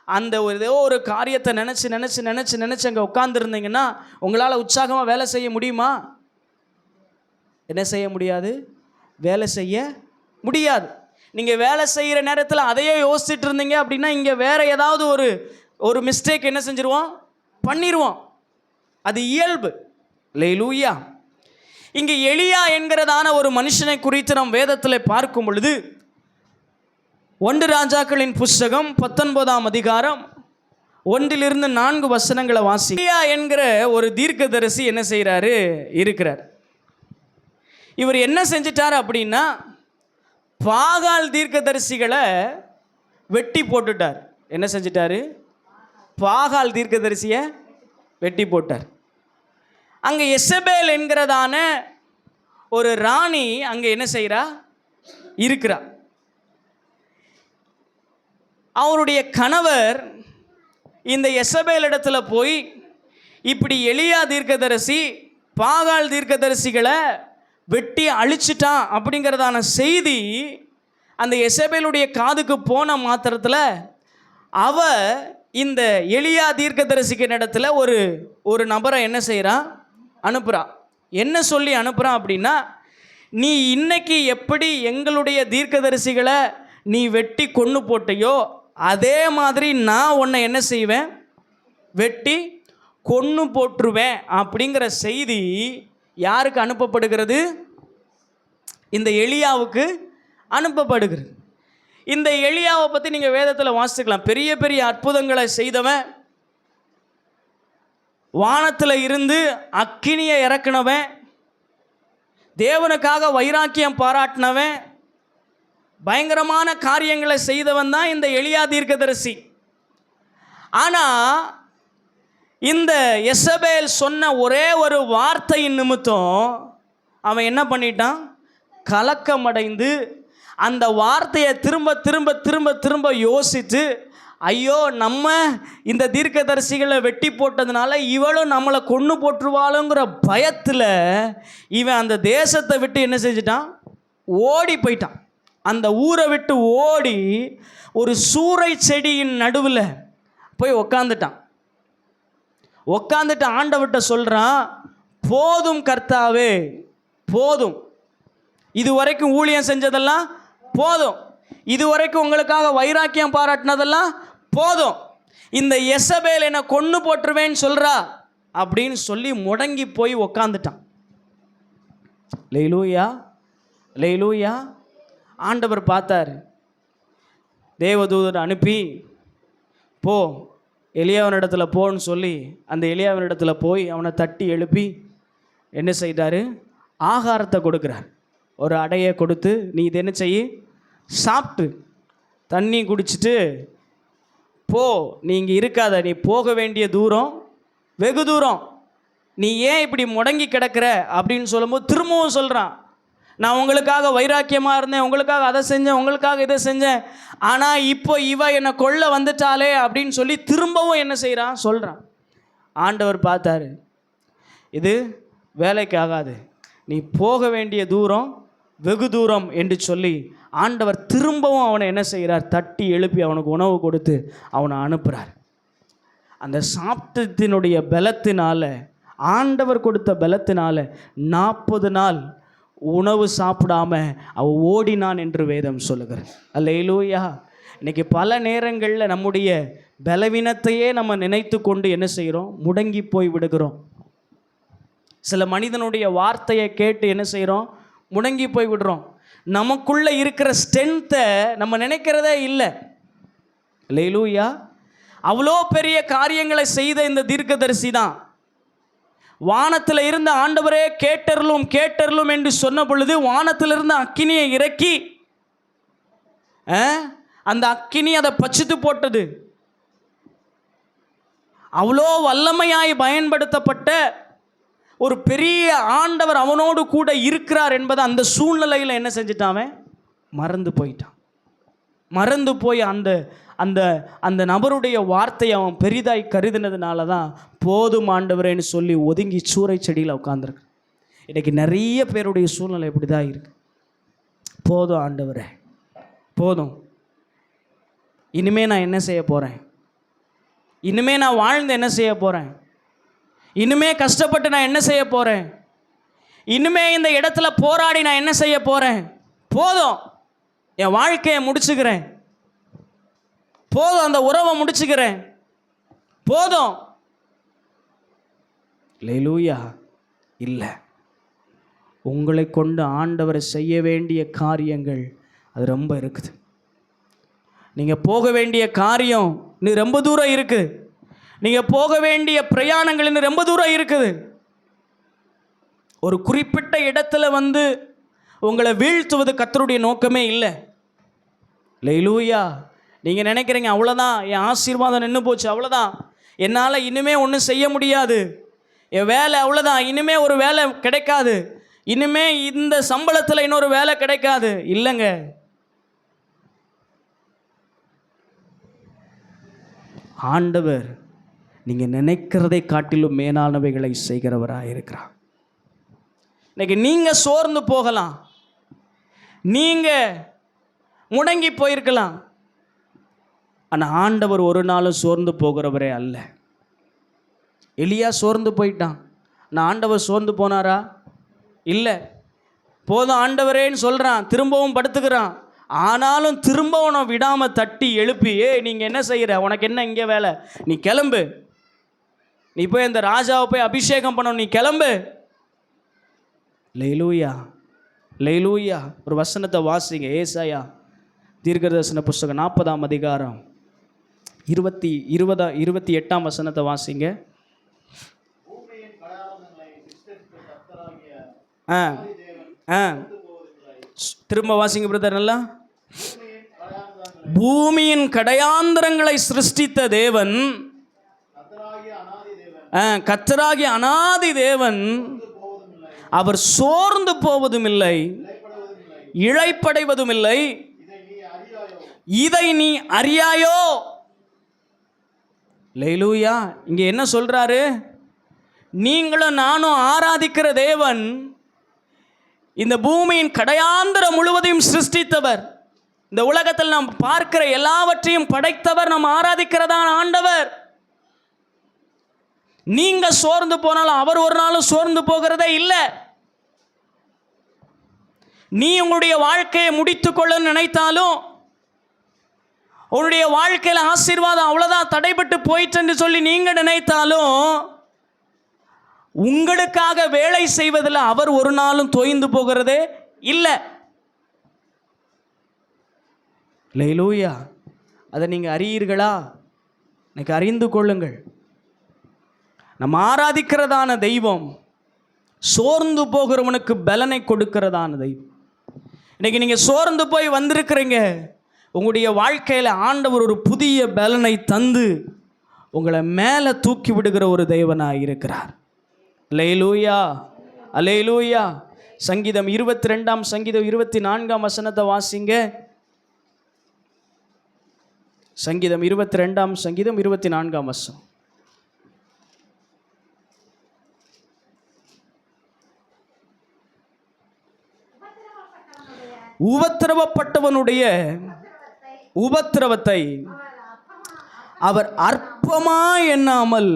அந்த ஏதோ ஒரு காரியத்தை நினச்சி அங்கே உட்காந்துருந்தீங்கன்னா உங்களால் உற்சாகமாக வேலை செய்ய முடியுமா? என்ன செய்ய முடியாது? வேலை செய்ய முடியாது. நீங்கள் வேலை செய்கிற நேரத்தில் அதையே யோசிச்சுட்டு இருந்தீங்க அப்படின்னா இங்கே வேறு ஏதாவது ஒரு மிஸ்டேக் என்ன செஞ்சிருவோம், பண்ணிடுவோம். அது இயல்பு. அல்லேலூயா. இங்கே எலியா என்கிறதான ஒரு மனுஷனை குறித்து நாம் வேதத்தில் பார்க்கும் பொழுது 1 ராஜாக்களின் புஸ்தகம் 19ஆம் அதிகாரம் 1-4 வசனங்களை வாசி. எலியா என்கிற ஒரு தீர்க்கதரிசி என்ன செய்கிறாரு, இருக்கிறார். இவர் என்ன செஞ்சிட்டார் அப்படின்னா, பாகால் தீர்க்கதரிசிகளை வெட்டி போட்டுட்டார். என்ன செஞ்சிட்டாரு? பாகால் தீர்க்கதரிசியை வெட்டி போட்டார். அங்கே எசபேல் என்கிறதான ஒரு ராணி அங்கே என்ன செய்கிறா, இருக்கிறா. அவருடைய கணவர் இந்த எசபேல் இடத்துல போய் இப்படி எலியா தீர்க்கதரிசி பாகால் தீர்க்கதரிசிகளை வெட்டி அழிச்சிட்டான் அப்படிங்கிறதான செய்தி அந்த எசபேலுடைய காதுக்கு போன மாத்திரத்தில் அவ இந்த எலியா தீர்க்கதரிசிக்கு இடத்துல ஒரு நபரை என்ன செய்கிறான், அனுப்புகிறா. என்ன சொல்லி அனுப்புகிறான் அப்படின்னா, நீ இன்னைக்கு எப்படி எங்களுடைய தீர்க்கதரிசிகளை நீ வெட்டி கொன்று போட்டையோ அதே மாதிரி நான் உன்னை என்ன செய்வேன், வெட்டி கொன்று போட்டுருவேன் அப்படிங்கிற செய்தி யாருக்கு அனுப்பப்படுகிறது? இந்த எலியாவுக்கு அனுப்பப்படுகிறது. இந்த எலியாவை பற்றி நீங்கள் வேதத்தில் வாசிக்கலாம். பெரிய பெரிய அற்புதங்களை செய்தவன், வானத்தில் இருந்து அக்கினியை இறக்குனவன், தேவனுக்காக வைராக்கியம் பாராட்டினவன், பயங்கரமான காரியங்களை செய்தவன் தான் இந்த எலியா தீர்க்கதரிசி. ஆனால் இந்த எசபேல் சொன்ன ஒரே ஒரு வார்த்தையின் நிமித்தம் அவன் என்ன பண்ணிட்டான், கலக்கமடைந்து அந்த வார்த்தையை திரும்ப திரும்ப திரும்ப திரும்ப யோசித்து, ஐயோ நம்ம இந்த தீர்க்கதரிசிகளை வெட்டி போட்டதுனால இவளும் நம்மளை கொன்று போட்டுருவாளுங்கிற பயத்தில் இவன் அந்த தேசத்தை விட்டு என்ன செஞ்சிட்டான், ஓடி போயிட்டான். அந்த ஊரை விட்டு ஓடி ஒரு சூறை செடியின் நடுவில் போய் உக்காந்துட்டு ஆண்டவர்கிட்ட சொல்கிறான், போதும் கர்த்தாவே போதும், இதுவரைக்கும் ஊழியம் செஞ்சதெல்லாம் போதும், இதுவரைக்கும் உங்களுக்காக வைராக்கியம் பாராட்டினதெல்லாம் போதும், இந்த எசபேல் என்னை கொன்று போட்டுருவேன்னு சொல்கிறா அப்படின்னு சொல்லி முடங்கி போய் உக்காந்துட்டான். அல்லேலூயா, அல்லேலூயா. ஆண்டவர் பார்த்தார், தேவதூதர் அனுப்பி போ எலியாவினிடத்துல போன்னு சொல்லி அந்த எலியாவினிடத்துல போய் அவனை தட்டி எழுப்பி என்ன செய்தார், ஆகாரத்தை கொடுக்குறார். ஒரு அடையை கொடுத்து, நீ இது என்ன செய்ய, சாப்பிட்டு தண்ணி குடிச்சிட்டு போ, நீ இங்கே இருக்காத, நீ போக வேண்டிய தூரம் வெகு தூரம், நீ ஏன் இப்படி முடங்கி கிடக்கிற அப்படின்னு சொல்லும்போது திரும்பவும் சொல்கிறான், நான் உங்களுக்காக வைராக்கியமாக இருந்தேன், உங்களுக்காக அதை செஞ்சேன், உங்களுக்காக இதை செஞ்சேன், ஆனால் இப்போ இவ என்னை கொல்ல வந்துட்டாலே அப்படின்னு சொல்லி திரும்பவும் என்ன செய்கிறான், சொல்கிறான். ஆண்டவர் பார்த்தாரு, இது வேலைக்கு ஆகாது, நீ போக வேண்டிய தூரம் வெகு தூரம் என்று சொல்லி ஆண்டவர் திரும்பவும் அவனை என்ன செய்கிறார், தட்டி எழுப்பி அவனுக்கு உணவு கொடுத்து அவனை அனுப்புகிறார். அந்த சாப்பிட்டத்தினுடைய பலத்தினால ஆண்டவர் கொடுத்த பலத்தினால 40 நாள் உணவு சாப்பிடாம அவ ஓடினான் என்று வேதம் சொல்லுகிறது. அல்லேலூயா. இன்னைக்கு பல நேரங்களில் நம்முடைய பலவீனத்தையே நம்ம நினைத்து கொண்டு என்ன செய்கிறோம்? முடங்கி போய் விடுகிறோம். சில மனிதனுடைய வார்த்தையை கேட்டு என்ன செய்கிறோம்? முடங்கி போய் விடுறோம். நமக்குள்ளே இருக்கிற ஸ்ட்ரென்த்தை நம்ம நினைக்கிறதே இல்லை. அல்லேலூயா. அவ்வளோ பெரிய காரியங்களை செய்த இந்த தீர்க்கதரிசி தான் வானத்தில் இருந்த ஆண்டவரே கேட்டருளும் கேட்டருளும் என்று சொன்ன பொழுது வானத்திலிருந்து அக்கினியை இறக்கி அந்த அக்கினி அதை பச்சித்து போட்டது. அவ்வளோ வல்லமையாய் பயன்படுத்தப்பட்ட ஒரு பெரிய ஆண்டவர் அவனோடு கூட இருக்கிறார் என்பதை அந்த சூழ்நிலையில் என்ன செஞ்சிட்டான்? மறந்து போயிட்டான். மறந்து போய் அந்த அந்த அந்த நபருடைய வார்த்தையை அவன் பெரிதாய் கருதினதுனால தான் போதும் ஆண்டவரேன்னு சொல்லி ஒதுங்கி சூறை செடியில் உட்காந்துருக்கு. இன்றைக்கி நிறைய பேருடைய சூழ்நிலை இப்படி தான் இருக்கு. போதும் ஆண்டவரே, போதும், இனிமே நான் என்ன செய்ய போகிறேன்? இனிமே நான் வாழ்ந்து என்ன செய்ய போகிறேன்? இனிமே கஷ்டப்பட்டு நான் என்ன செய்ய போகிறேன்? இனிமே இந்த இடத்துல போராடி நான் என்ன செய்ய போகிறேன்? போதும், என் வாழ்க்கையை முடிச்சுக்கிறேன். போதும், அந்த உறவை முடிச்சுக்கிறேன். போதும். அல்லேலூயா. இல்லை, உங்களை கொண்டு ஆண்டவரை செய்ய வேண்டிய காரியங்கள் அது ரொம்ப இருக்குது. நீங்கள் போக வேண்டிய காரியம் இன்னும் ரொம்ப தூரம் இருக்குது. நீங்கள் போக வேண்டிய பிரயாணங்கள் இன்னும் ரொம்ப தூரம் இருக்குது. ஒரு குறிப்பிட்ட இடத்துல வந்து உங்களை வீழ்த்துவது கர்த்தருடைய நோக்கமே இல்லை. அல்லேலூயா. நீங்கள் நினைக்கிறீங்க அவ்வளோதான், என் ஆசீர்வாதம் நின்று போச்சு, அவ்வளோதான், என்னால் இனிமே ஒன்றும் செய்ய முடியாது, என் வேலை அவ்வளோதான், இனிமே ஒரு வேலை கிடைக்காது, இனிமே இந்த சம்பளத்தில் இன்னொரு வேலை கிடைக்காது. இல்லைங்க, ஆண்டவர் நீங்கள் நினைக்கிறதை காட்டிலும் மேலானவைகளை செய்கிறவராக இருக்கிறார். இன்னைக்கு நீங்கள் சோர்ந்து போகலாம், நீங்கள் முடங்கி போயிருக்கலாம். ஆனால் ஆண்டவர் ஒரு நாளும் சோர்ந்து போகிறவரே அல்ல. எலியா சோர்ந்து போயிட்டான். நான் ஆண்டவர் சோர்ந்து போனாரா? இல்லை. போதும் ஆண்டவரேன்னு சொல்கிறான், திரும்பவும் படுத்துக்கிறான். ஆனாலும் திரும்பவும் நான் விடாமல் தட்டி எழுப்பி, நீங்கள் என்ன செய்கிற, உனக்கு என்ன இங்கே வேலை, நீ கிளம்பு, நீ போய் இந்த ராஜாவை போய் அபிஷேகம் பண்ணணும், நீ கிளம்பு. லேலூயா, லேலூயா. ஒரு வசனத்தை வாசிங்க. ஏசாயா தீர்க்கதரிசன புஸ்தகம் 40ஆம் அதிகாரம் 28ஆம் வசனத்தை வாசிங்க. திரும்ப வாசிங்க பிரதர் நல்லா. பூமியின் கடையாந்தரங்களை சிருஷ்டித்த தேவன், கர்த்தராகிய அநாதி தேவன், அவர் சோர்ந்து போவதும் இல்லை, இளைப்படைவதும் இல்லை, இதை நீ அறியாயோ? லேலூயா. இங்கே என்ன சொல்றாரு? நீங்களும் நானும் ஆராதிக்கிற தேவன் இந்த பூமியின் கடையாந்தரம் முழுவதையும் சிருஷ்டித்தவர், இந்த உலகத்தில் நாம் பார்க்கிற எல்லாவற்றையும் படைத்தவர், நாம் ஆராதிக்கிறதான ஆண்டவர். நீங்க சோர்ந்து போனாலும் அவர் ஒரு நாளும் சோர்ந்து போகிறதே இல்லை. நீ உங்களுடைய வாழ்க்கையை முடித்துக்கொள்ள நினைத்தாலும், உன்னுடைய வாழ்க்கையில் ஆசீர்வாதம் அவ்வளோதான் தடைபட்டு போயிட்டு சொல்லி நீங்கள் நினைத்தாலும், உங்களுக்காக வேலை செய்வதில் அவர் ஒரு நாளும் தோய்ந்து போகிறதே இல்லை. லேலூயா. அதை நீங்கள் அறியீர்களா? இன்னைக்கு அறிந்து கொள்ளுங்கள். நம்ம ஆராதிக்கிறதான தெய்வம் சோர்ந்து போகிறவனுக்கு பலனை கொடுக்கிறதான தெய்வம். இன்னைக்கு நீங்கள் சோர்ந்து போய் வந்திருக்கிறீங்க, உங்களுடைய வாழ்க்கையில் ஆண்டவர் ஒரு புதிய பலனை தந்து உங்களை மேலே தூக்கி விடுகிற ஒரு தெய்வனாக இருக்கிறார். அல்லேலூயா, அல்லேலூயா. சங்கீதம் 22ஆம் சங்கீதம் 24ஆம் வசனத்தை வாசிங்க. சங்கீதம் 22ஆம் சங்கீதம் 24ஆம் வசனம். உபத்திரவப்பட்டவனுடைய உபத்திரவத்தை அவர் அற்பமா எண்ணாமல்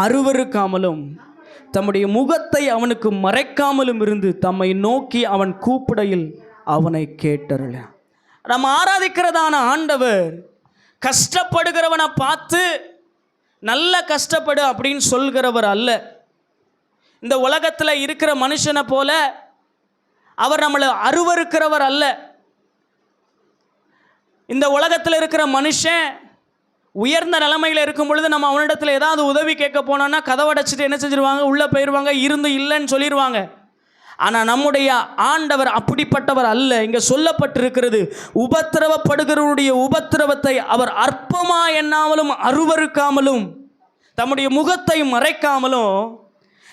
அருவருக்காமலும் தம்முடைய முகத்தை அவனுக்கு மறைக்காமலும் இருந்து தம்மை நோக்கி அவன் கூப்பிடையில் அவனை கேட்டருள. நம்ம ஆராதிக்கிறதான ஆண்டவர் கஷ்டப்படுகிறவனை பார்த்து நல்ல கஷ்டப்படு அப்படின்னு சொல்கிறவர் அல்ல. இந்த உலகத்தில் இருக்கிற மனுஷனை போல அவர் நம்மளை அருவருக்கிறவர் அல்ல. இந்த உலகத்தில் இருக்கிற மனுஷன் உயர்ந்த நிலைமையில் இருக்கும் பொழுது நம்ம அவனிடத்தில் ஏதாவது உதவி கேட்க போனோன்னா கதவடைச்சிட்டு என்ன செஞ்சிருவாங்க, உள்ளே போயிடுவாங்க, இருந்து இல்லைன்னு சொல்லிடுவாங்க. ஆனால் நம்முடைய ஆண்டவர் அப்படிப்பட்டவர் அல்ல. இங்கே சொல்லப்பட்டிருக்கிறது, உபத்திரவப்படுகிறவருடைய உபத்திரவத்தை அவர் அற்பமாக எண்ணாமலும் அருவருக்காமலும் தம்முடைய முகத்தை மறைக்காமலும்,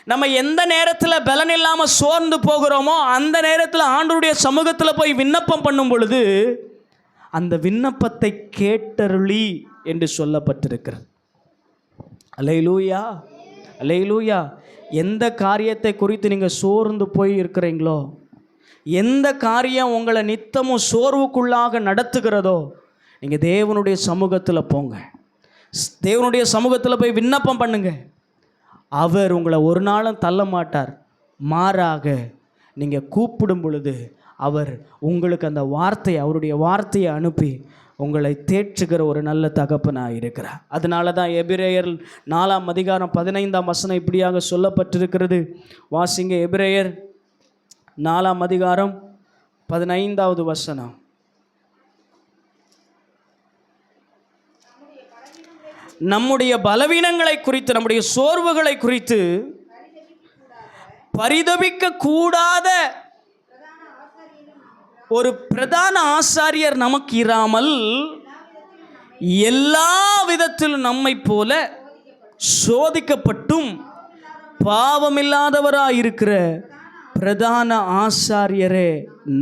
நம்ம எந்த நேரத்தில் பலன் இல்லாமல் சோர்ந்து போகிறோமோ அந்த நேரத்தில் ஆண்டவருடைய சமூகத்தில் போய் விண்ணப்பம் பண்ணும் பொழுது அந்த விண்ணப்பத்தை கேட்டருளி என்று சொல்லப்பட்டிருக்கிறது. அல்லேலூயா, அல்லேலூயா. எந்த காரியத்தை குறித்து நீங்கள் சோர்ந்து போய் இருக்கிறீங்களோ, எந்த காரியம் உங்களை நித்தமும் சோர்வுக்குள்ளாக நடத்துகிறதோ, நீங்கள் தேவனுடைய சமூகத்தில் போங்க, தேவனுடைய சமூகத்தில் போய் விண்ணப்பம் பண்ணுங்க. அவர் உங்களை ஒரு நாளும் தள்ள மாட்டார். மாறாக நீங்கள் கூப்பிடும் பொழுது அவர் உங்களுக்கு அந்த வார்த்தையை, அவருடைய வார்த்தையை அனுப்பி உங்களை தேற்றுகிற ஒரு நல்ல தகப்பனாக இருக்கிறார். அதனால தான் எபிரேயர் 4:15 இப்படியாக சொல்லப்பட்டிருக்கிறது. வாசிங்க, எபிரேயர் 4:15. நம்முடைய பலவீனங்களை குறித்து, நம்முடைய சோர்வுகளை குறித்து பரிதபிக்க கூடாத ஒரு பிரதான ஆசாரியர் நமக்கு இராமல் எல்லா விதத்திலும் நம்மை போல சோதிக்கப்பட்டும் பாவமில்லாதவராயிருக்கிற பிரதான ஆசாரியரே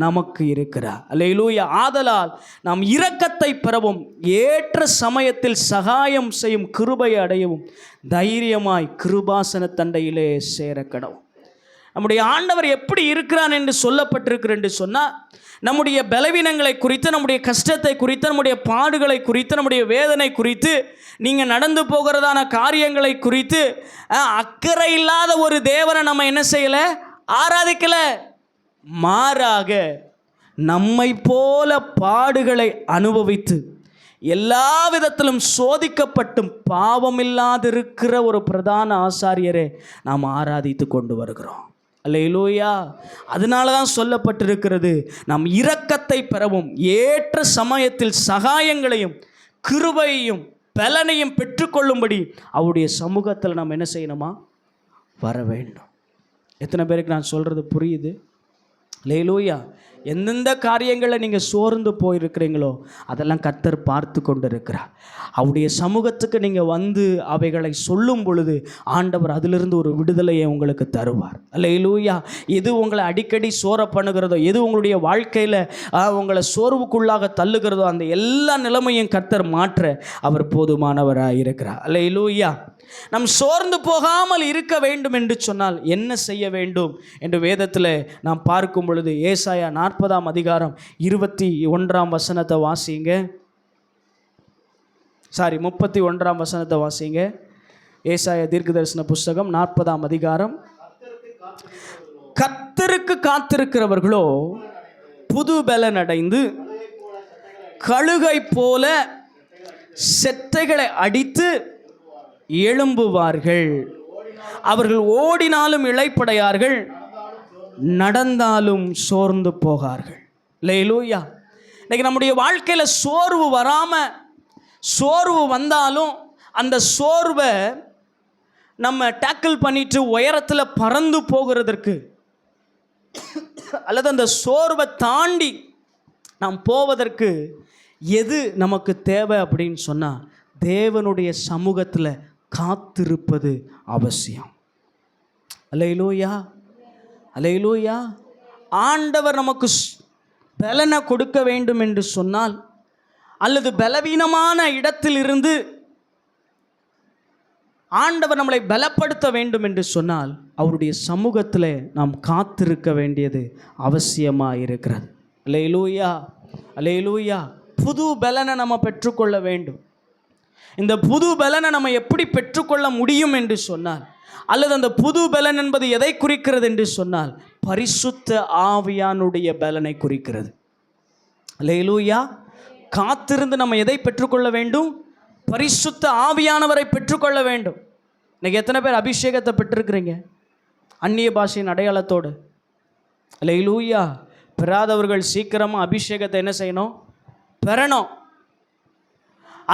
நமக்கு இருக்கிறார். அல்லேலூயா. ஆதலால் நாம் இரக்கத்தை பெறவும் ஏற்ற சமயத்தில் சகாயம் செய்யும் கிருபையை அடையவும் தைரியமாய் கிருபாசன தண்டையிலே சேர கடவும். நம்முடைய ஆண்டவர் எப்படி இருக்கிறான் என்று சொல்லப்பட்டிருக்கிற என்று சொன்னால், நம்முடைய பலவீனங்களை குறித்து, நம்முடைய கஷ்டத்தை குறித்து, நம்முடைய பாடுகளை குறித்து, நம்முடைய வேதனை குறித்து, நீங்கள் நடந்து போகிறதான காரியங்களை குறித்து அக்கறை இல்லாத ஒரு தேவனை நம்ம என்ன செய்யலை, ஆராதிக்கலை. மாறாக நம்மை போல பாடுகளை அனுபவித்து எல்லா விதத்திலும் சோதிக்கப்பட்டும் பாவமில்லாதிருக்கிற ஒரு பிரதான ஆசாரியரை நாம் ஆராதித்து கொண்டு வருகிறோம். அல்லேலூயா. அதனால தான் சொல்லப்பட்டிருக்கிறது, நாம் இரக்கத்தை பெறவும் ஏற்ற சமயத்தில் சகாயங்களையும் கிருபையையும் பலனையும் பெற்றுக்கொள்ளும்படி அவருடைய சமூகத்தில் நாம் என்ன செய்யணுமா, வர வேண்டும். எத்தனை பேருக்கு நான் சொல்கிறது புரியுது? அல்லேலூயா. எந்தெந்த காரியங்களில் நீங்கள் சோர்ந்து போயிருக்கிறீங்களோ அதெல்லாம் கர்த்தர் பார்த்து கொண்டு இருக்கிறார். அவருடைய சமூகத்துக்கு நீங்கள் வந்து அவைகளை சொல்லும் பொழுது ஆண்டவர் அதிலிருந்து ஒரு விடுதலையை உங்களுக்கு தருவார். அல்லேலூயா. எது உங்களை அடிக்கடி சோர பண்ணுகிறதோ, எது உங்களுடைய வாழ்க்கையில் உங்களை சோர்வுக்குள்ளாக தள்ளுகிறதோ, அந்த எல்லா நிலைமையும் கர்த்தர் மாற்ற அவர் போதுமானவராக இருக்கிறார். அல்லேலூயா. நம் சோர்ந்து போகாமல் இருக்க வேண்டும் என்று சொன்னால் என்ன செய்ய வேண்டும் என்று வேதத்தில் நாம் பார்க்கும் பொழுது ஏசாயா 40:21 வாசிங்க. 31 வாசிங்க. ஏசாயா தீர்க்கதரிசன புஸ்தகம் 40 கர்த்தருக்கு காத்திருக்கிறவர்களோ புது பலன் அடைந்து கழுகை போல செட்டைகளை அடித்து எழும்புவார்கள். அவர்கள் ஓடினாலும் இளைப்படையார்கள், நடந்தாலும் சோர்ந்து போகார்கள். அல்லேலூயா. இன்னைக்கு நம்முடைய வாழ்க்கையில் சோர்வு வராமல், சோர்வு வந்தாலும் அந்த சோர்வை நம்ம டேக்கிள் பண்ணிட்டு உயரத்தில் பறந்து போகிறதற்கு, அல்லது அந்த சோர்வை தாண்டி நாம் போவதற்கு எது நமக்கு தேவை அப்படின்னு சொன்னால், தேவனுடைய சமூகத்தில் காத்திருப்பது அவசியம். அல்லேலூயா, அல்லேலூயா. ஆண்டவர் நமக்கு பலனை கொடுக்க வேண்டும் என்று சொன்னால், அல்லது பலவீனமான இடத்திலிருந்து ஆண்டவர் நம்மளை பலப்படுத்த வேண்டும் என்று சொன்னால், அவருடைய சமூகத்தில் நாம் காத்திருக்க வேண்டியது அவசியமாக இருக்கிறது. அல்லேலூயா, அல்லேலூயா. புது பலனை நம்ம பெற்றுக்கொள்ள வேண்டும். இந்த புது பலனை நம்ம எப்படி பெற்றுக்கொள்ள முடியும் என்று சொன்னால், அல்லது அந்த புது பலன் என்பது எதை குறிக்கிறது என்று சொன்னால், பரிசுத்த ஆவியானுடைய பலனை குறிக்கிறது. அல்லேலூயா. காத்திருந்து நம்ம எதை பெற்றுக்கொள்ள வேண்டும்? பரிசுத்த ஆவியானவரை பெற்றுக்கொள்ள வேண்டும். இன்னைக்கு எத்தனை பேர் அபிஷேகத்தை பெற்றிருக்கிறீங்க அந்நிய பாஷையின் அடையாளத்தோடு? அல்லேலூயா. பெறாதவர்கள் சீக்கிரமாக அபிஷேகத்தை என்ன செய்யணும்? பெறணும்.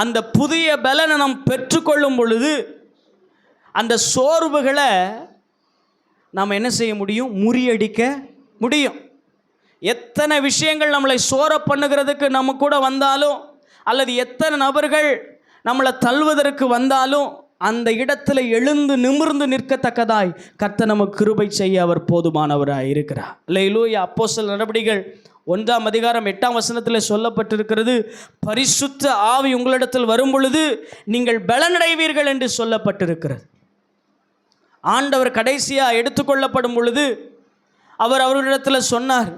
அந்த புதிய பலனை நாம் பெற்றுக்கொள்ளும் பொழுது அந்த சோர்வுகளை நாம் என்ன செய்ய முடியும்? முறியடிக்க முடியும். எத்தனை விஷயங்கள் நம்மளை சோர பண்ணுகிறதுக்கு நம்ம கூட வந்தாலும், அல்லது எத்தனை நபர்கள் நம்மளை தள்ளுவதற்கு வந்தாலும், அந்த இடத்துல எழுந்து நிமிர்ந்து நிற்கத்தக்கதாய் கர்த்தர் நமக்கு கிருபை செய்ய அவர் போதுமானவராய் இருக்கிறார். அல்லேலூயா. அப்போஸ்தலர் நடபடிகள் 1ஆம் அதிகாரம் 8ஆம் வசனத்தில் சொல்லப்பட்டிருக்கிறது, பரிசுத்த ஆவி உங்களிடத்தில் வரும் பொழுது நீங்கள் பலனடைவீர்கள் என்று சொல்லப்பட்டிருக்கிறது. ஆண்டவர் கடைசியாக எடுத்துக்கொள்ளப்படும் பொழுது அவர் அவர்களிடத்தில் சொன்னார்,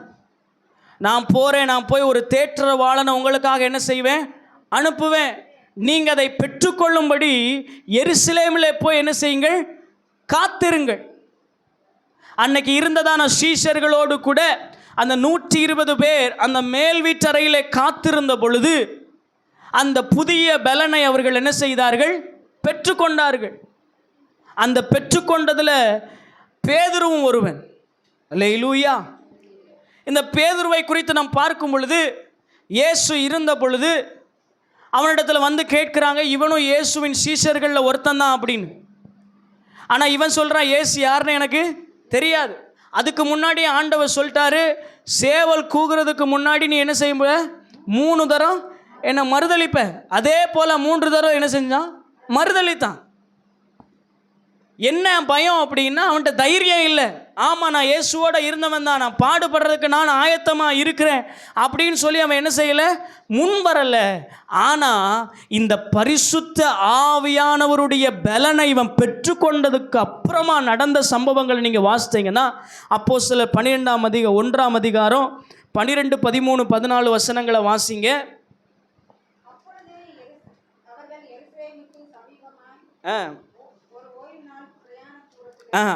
நான் போகிறேன், நான் போய் ஒரு தேற்றரவாளனை உங்களுக்காக என்ன செய்வேன்? அனுப்புவேன். நீங்கள் அதை பெற்றுக்கொள்ளும்படி எருசலேமிலே போய் என்ன செய்யுங்கள்? காத்திருங்கள். அன்னைக்கு இருந்ததான சீஷர்களோடு கூட அந்த 120 பேர் அந்த மேல் வீட்டறையிலே காத்திருந்த பொழுது அந்த புதிய பலனை அவர்கள் என்ன செய்தார்கள்? பெற்றுக்கொண்டார்கள். அந்த பெற்றுக்கொண்டதில் பேதுருவும் ஒருவன். அல்லேலூயா. இந்த பேதுருவை குறித்து நாம் பார்க்கும் பொழுது, இயேசு இருந்த பொழுது அவனிடத்தில் வந்து கேட்குறாங்க, இவனும் இயேசுவின் சீஷர்களில் ஒருத்தன் தான் அப்படின்னு. ஆனால் இவன் சொல்கிறான், இயேசு யாருன்னு எனக்கு தெரியாது. அதுக்கு முன்னாடி ஆண்டவர் சொல்லிட்டாரு, சேவல் கூகுறதுக்கு முன்னாடி நீ என்ன செய்ய 3 தரம் என்னை மறுதளிப்ப. அதே போல் 3 தரம் என்ன செஞ்சான்? மறுதளித்தான். என்ன பயம் அப்படின்னா, அவன்கிட்ட தைரியம் இல்லை. ஆமாம், நான் இயேசுவோட இருந்தவன் தான், நான் பாடுபடுறதுக்கு நான் ஆயத்தமாக இருக்கிறேன் அப்படின்னு சொல்லி அவன் என்ன செய்யலை? முன் வரலை. ஆனால் இந்த பரிசுத்த ஆவியானவருடைய பலனை இவன் பெற்றுக்கொண்டதுக்கு அப்புறமா நடந்த சம்பவங்களை நீங்கள் வாசித்தீங்கன்னா, அப்போஸ்தலர் 1ஆம் அதிகாரம் 12, 13, 14 வசனங்களை வாசிங்க.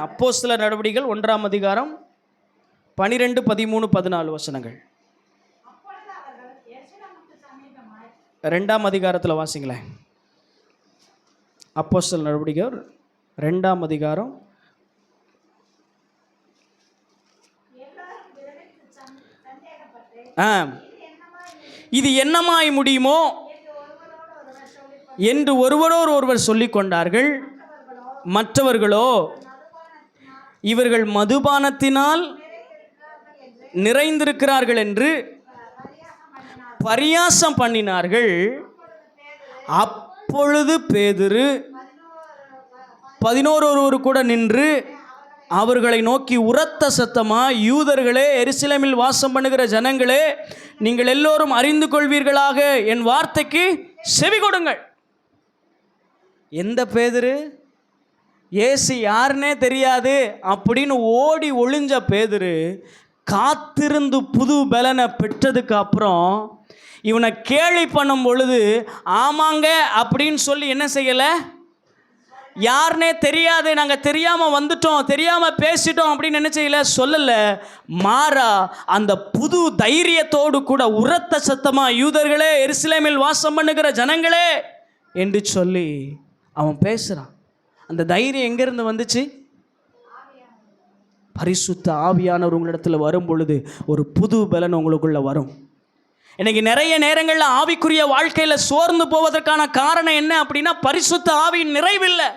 அப்போஸ்தலர் நடவடிக்கைகள் 1ஆம் அதிகாரம் 12, 13, 14 வசனங்கள். 2ஆம் அதிகாரத்தில் வாசிங்களேன். அப்போஸ்தலர் நடவடிக்கைகள் 2ஆம் அதிகாரம் இது என்னமாய் முடியுமோ என்று ஒருவர் சொல்லிக் கொண்டார்கள். மற்றவர்களோ இவர்கள் மதுபானத்தினால் நிறைந்திருக்கிறார்கள் என்று பரியாசம் பண்ணினார்கள். அப்பொழுது பேதுரு 11 கூட நின்று அவர்களை நோக்கி உரத்த சத்தமாய், யூதர்களே, எருசலேமில் வாசம் பண்ணுகிற ஜனங்களே, நீங்கள் எல்லோரும் அறிந்து கொள்வீர்களாக, என் வார்த்தைக்கு செவி கொடுங்கள். எந்த பேதுரு? இயேசு யாருன்னே தெரியாது அப்படின்னு ஓடி ஒளிஞ்ச பேதுரு காத்திருந்து புது பலனை பெற்றதுக்கு அப்புறம் இவனை கேலி பண்ணும் பொழுது, ஆமாங்க அப்படின்னு சொல்லி என்ன செய்யலை? யாருனே தெரியாது, நாங்கள் தெரியாமல் வந்துட்டோம், தெரியாமல் பேசிட்டோம் அப்படின்னு என்ன செய்யலை? சொல்லலை. மாறா அந்த புது தைரியத்தோடு கூட உரத்த சத்தமாக, யூதர்களே, எருசலேமில் வாசம் பண்ணுகிற ஜனங்களே என்று சொல்லி அவன் பேசுகிறான். அந்த தைரியம் எங்கேருந்து வந்துச்சு? பரிசுத்த ஆவியானவர் உங்களிடத்தில் வரும் பொழுது ஒரு புது பலன் உங்களுக்குள்ள வரும். இன்னைக்கு நிறைய நேரங்களில் ஆவிக்குரிய வாழ்க்கையில் சோர்ந்து போவதற்கான காரணம் என்ன அப்படின்னா, பரிசுத்த ஆவியின் நிறைவில்லை,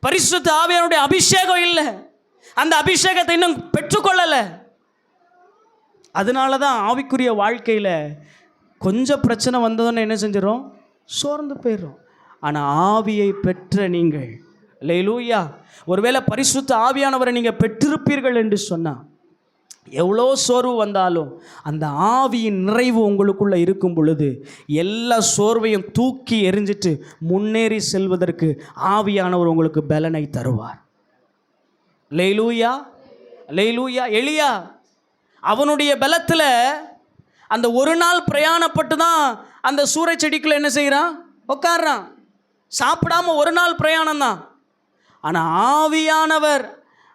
பரிசுத்த ஆவியானுடைய அபிஷேகம் இல்லை, அந்த அபிஷேகத்தை இன்னும் பெற்றுக்கொள்ளலை. அதனால தான் ஆவிக்குரிய வாழ்க்கையில் கொஞ்சம் பிரச்சனை வந்ததுன்னு என்ன செஞ்சிடும்? சோர்ந்து போயிடும். ஆனால் ஆவியை பெற்ற நீங்கள், அல்லேலூயா, ஒருவேளை பரிசுத்த ஆவியானவரை நீங்கள் பெற்றிருப்பீர்கள் என்று சொன்னால், எவ்வளோ சோர்வு வந்தாலும் அந்த ஆவியின் நிறைவு உங்களுக்குள்ளே இருக்கும் பொழுது எல்லா சோர்வையும் தூக்கி எறிஞ்சிட்டு முன்னேறி செல்வதற்கு ஆவியானவர் உங்களுக்கு பலனை தருவார். அல்லேலூயா, அல்லேலூயா. எலியா அவனுடைய பலத்தில் அந்த ஒரு நாள் பிரயாணப்பட்டு தான் அந்த சூறை செடிக்குள்ள என்ன செய்கிறான்? உட்கார்றான். சாப்பிடாம ஒரு நாள் பிரயாணம் தான். ஆனால் ஆவியானவர்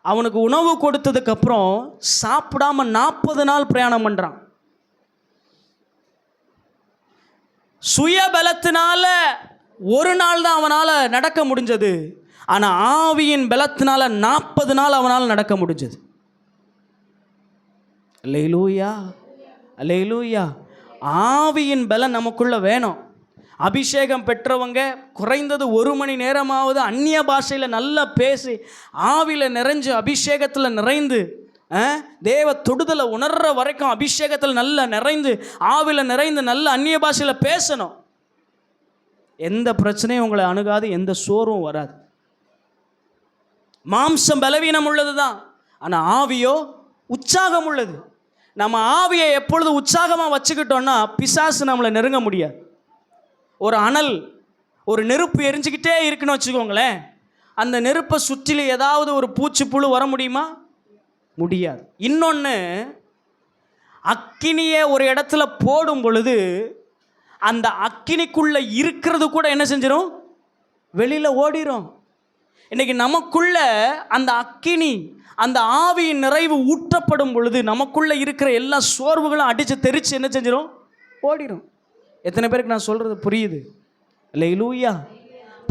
அவனுக்கு உணவு கொடுத்ததுக்கப்புறம் சாப்பிடாம 40 நாள் பிரயாணம் பண்ணுறான். சுய பலத்தினால ஒரு நாள் தான் அவனால் நடக்க முடிஞ்சது. ஆனால் ஆவியின் பலத்தினால 40 நாள் அவனால் நடக்க முடிஞ்சது. அல்லேலூயா, அல்லேலூயா. ஆவியின் பலம் நமக்குள்ள வேணும். அபிஷேகம் பெற்றவங்க குறைந்தது 1 மணி நேரமாவது அந்நிய பாஷையில் நல்லா பேசி ஆவியில் நிறைஞ்சு அபிஷேகத்தில் நிறைந்து தேவ தொடுதலை உணர்ற வரைக்கும் அபிஷேகத்தில் நல்லா நிறைந்து ஆவியில் நிறைந்து நல்ல அந்நிய பாஷையில் பேசணும். எந்த பிரச்சனையும் உங்களை அணுகாது, எந்த சோர்வும் வராது. மாம்சம் பலவீனம் உள்ளது தான், ஆனால் ஆவியோ உற்சாகம் உள்ளது. நம்ம ஆவியை எப்பொழுது உற்சாகமாக வச்சுக்கிட்டோம்னா பிசாசு நம்மளை நெருங்க முடியாது. ஒரு அனல், ஒரு நெருப்பு எரிஞ்சுக்கிட்டே இருக்குன்னு வச்சுக்கோங்களேன், அந்த நெருப்பை சுற்றிலும் ஏதாவது ஒரு பூச்சி புழு வர முடியுமா? முடியாது. இன்னொன்று, அக்கினியை ஒரு இடத்துல போடும் பொழுது அந்த அக்கினிக்குள்ளே இருக்கிறது கூட என்ன செஞ்சிடும்? வெளியில் ஓடிரும். இன்றைக்கி நமக்குள்ள அந்த அக்கினி, அந்த ஆவியின் நிறைவு ஊற்றப்படும் பொழுது நமக்குள்ளே இருக்கிற எல்லா சோர்வுகளும் அடித்து தெரித்து என்ன செஞ்சிடும்? ஓடிடும். எத்தனை பேருக்கு நான் சொல்கிறது புரியுது? அல்லேலூயா.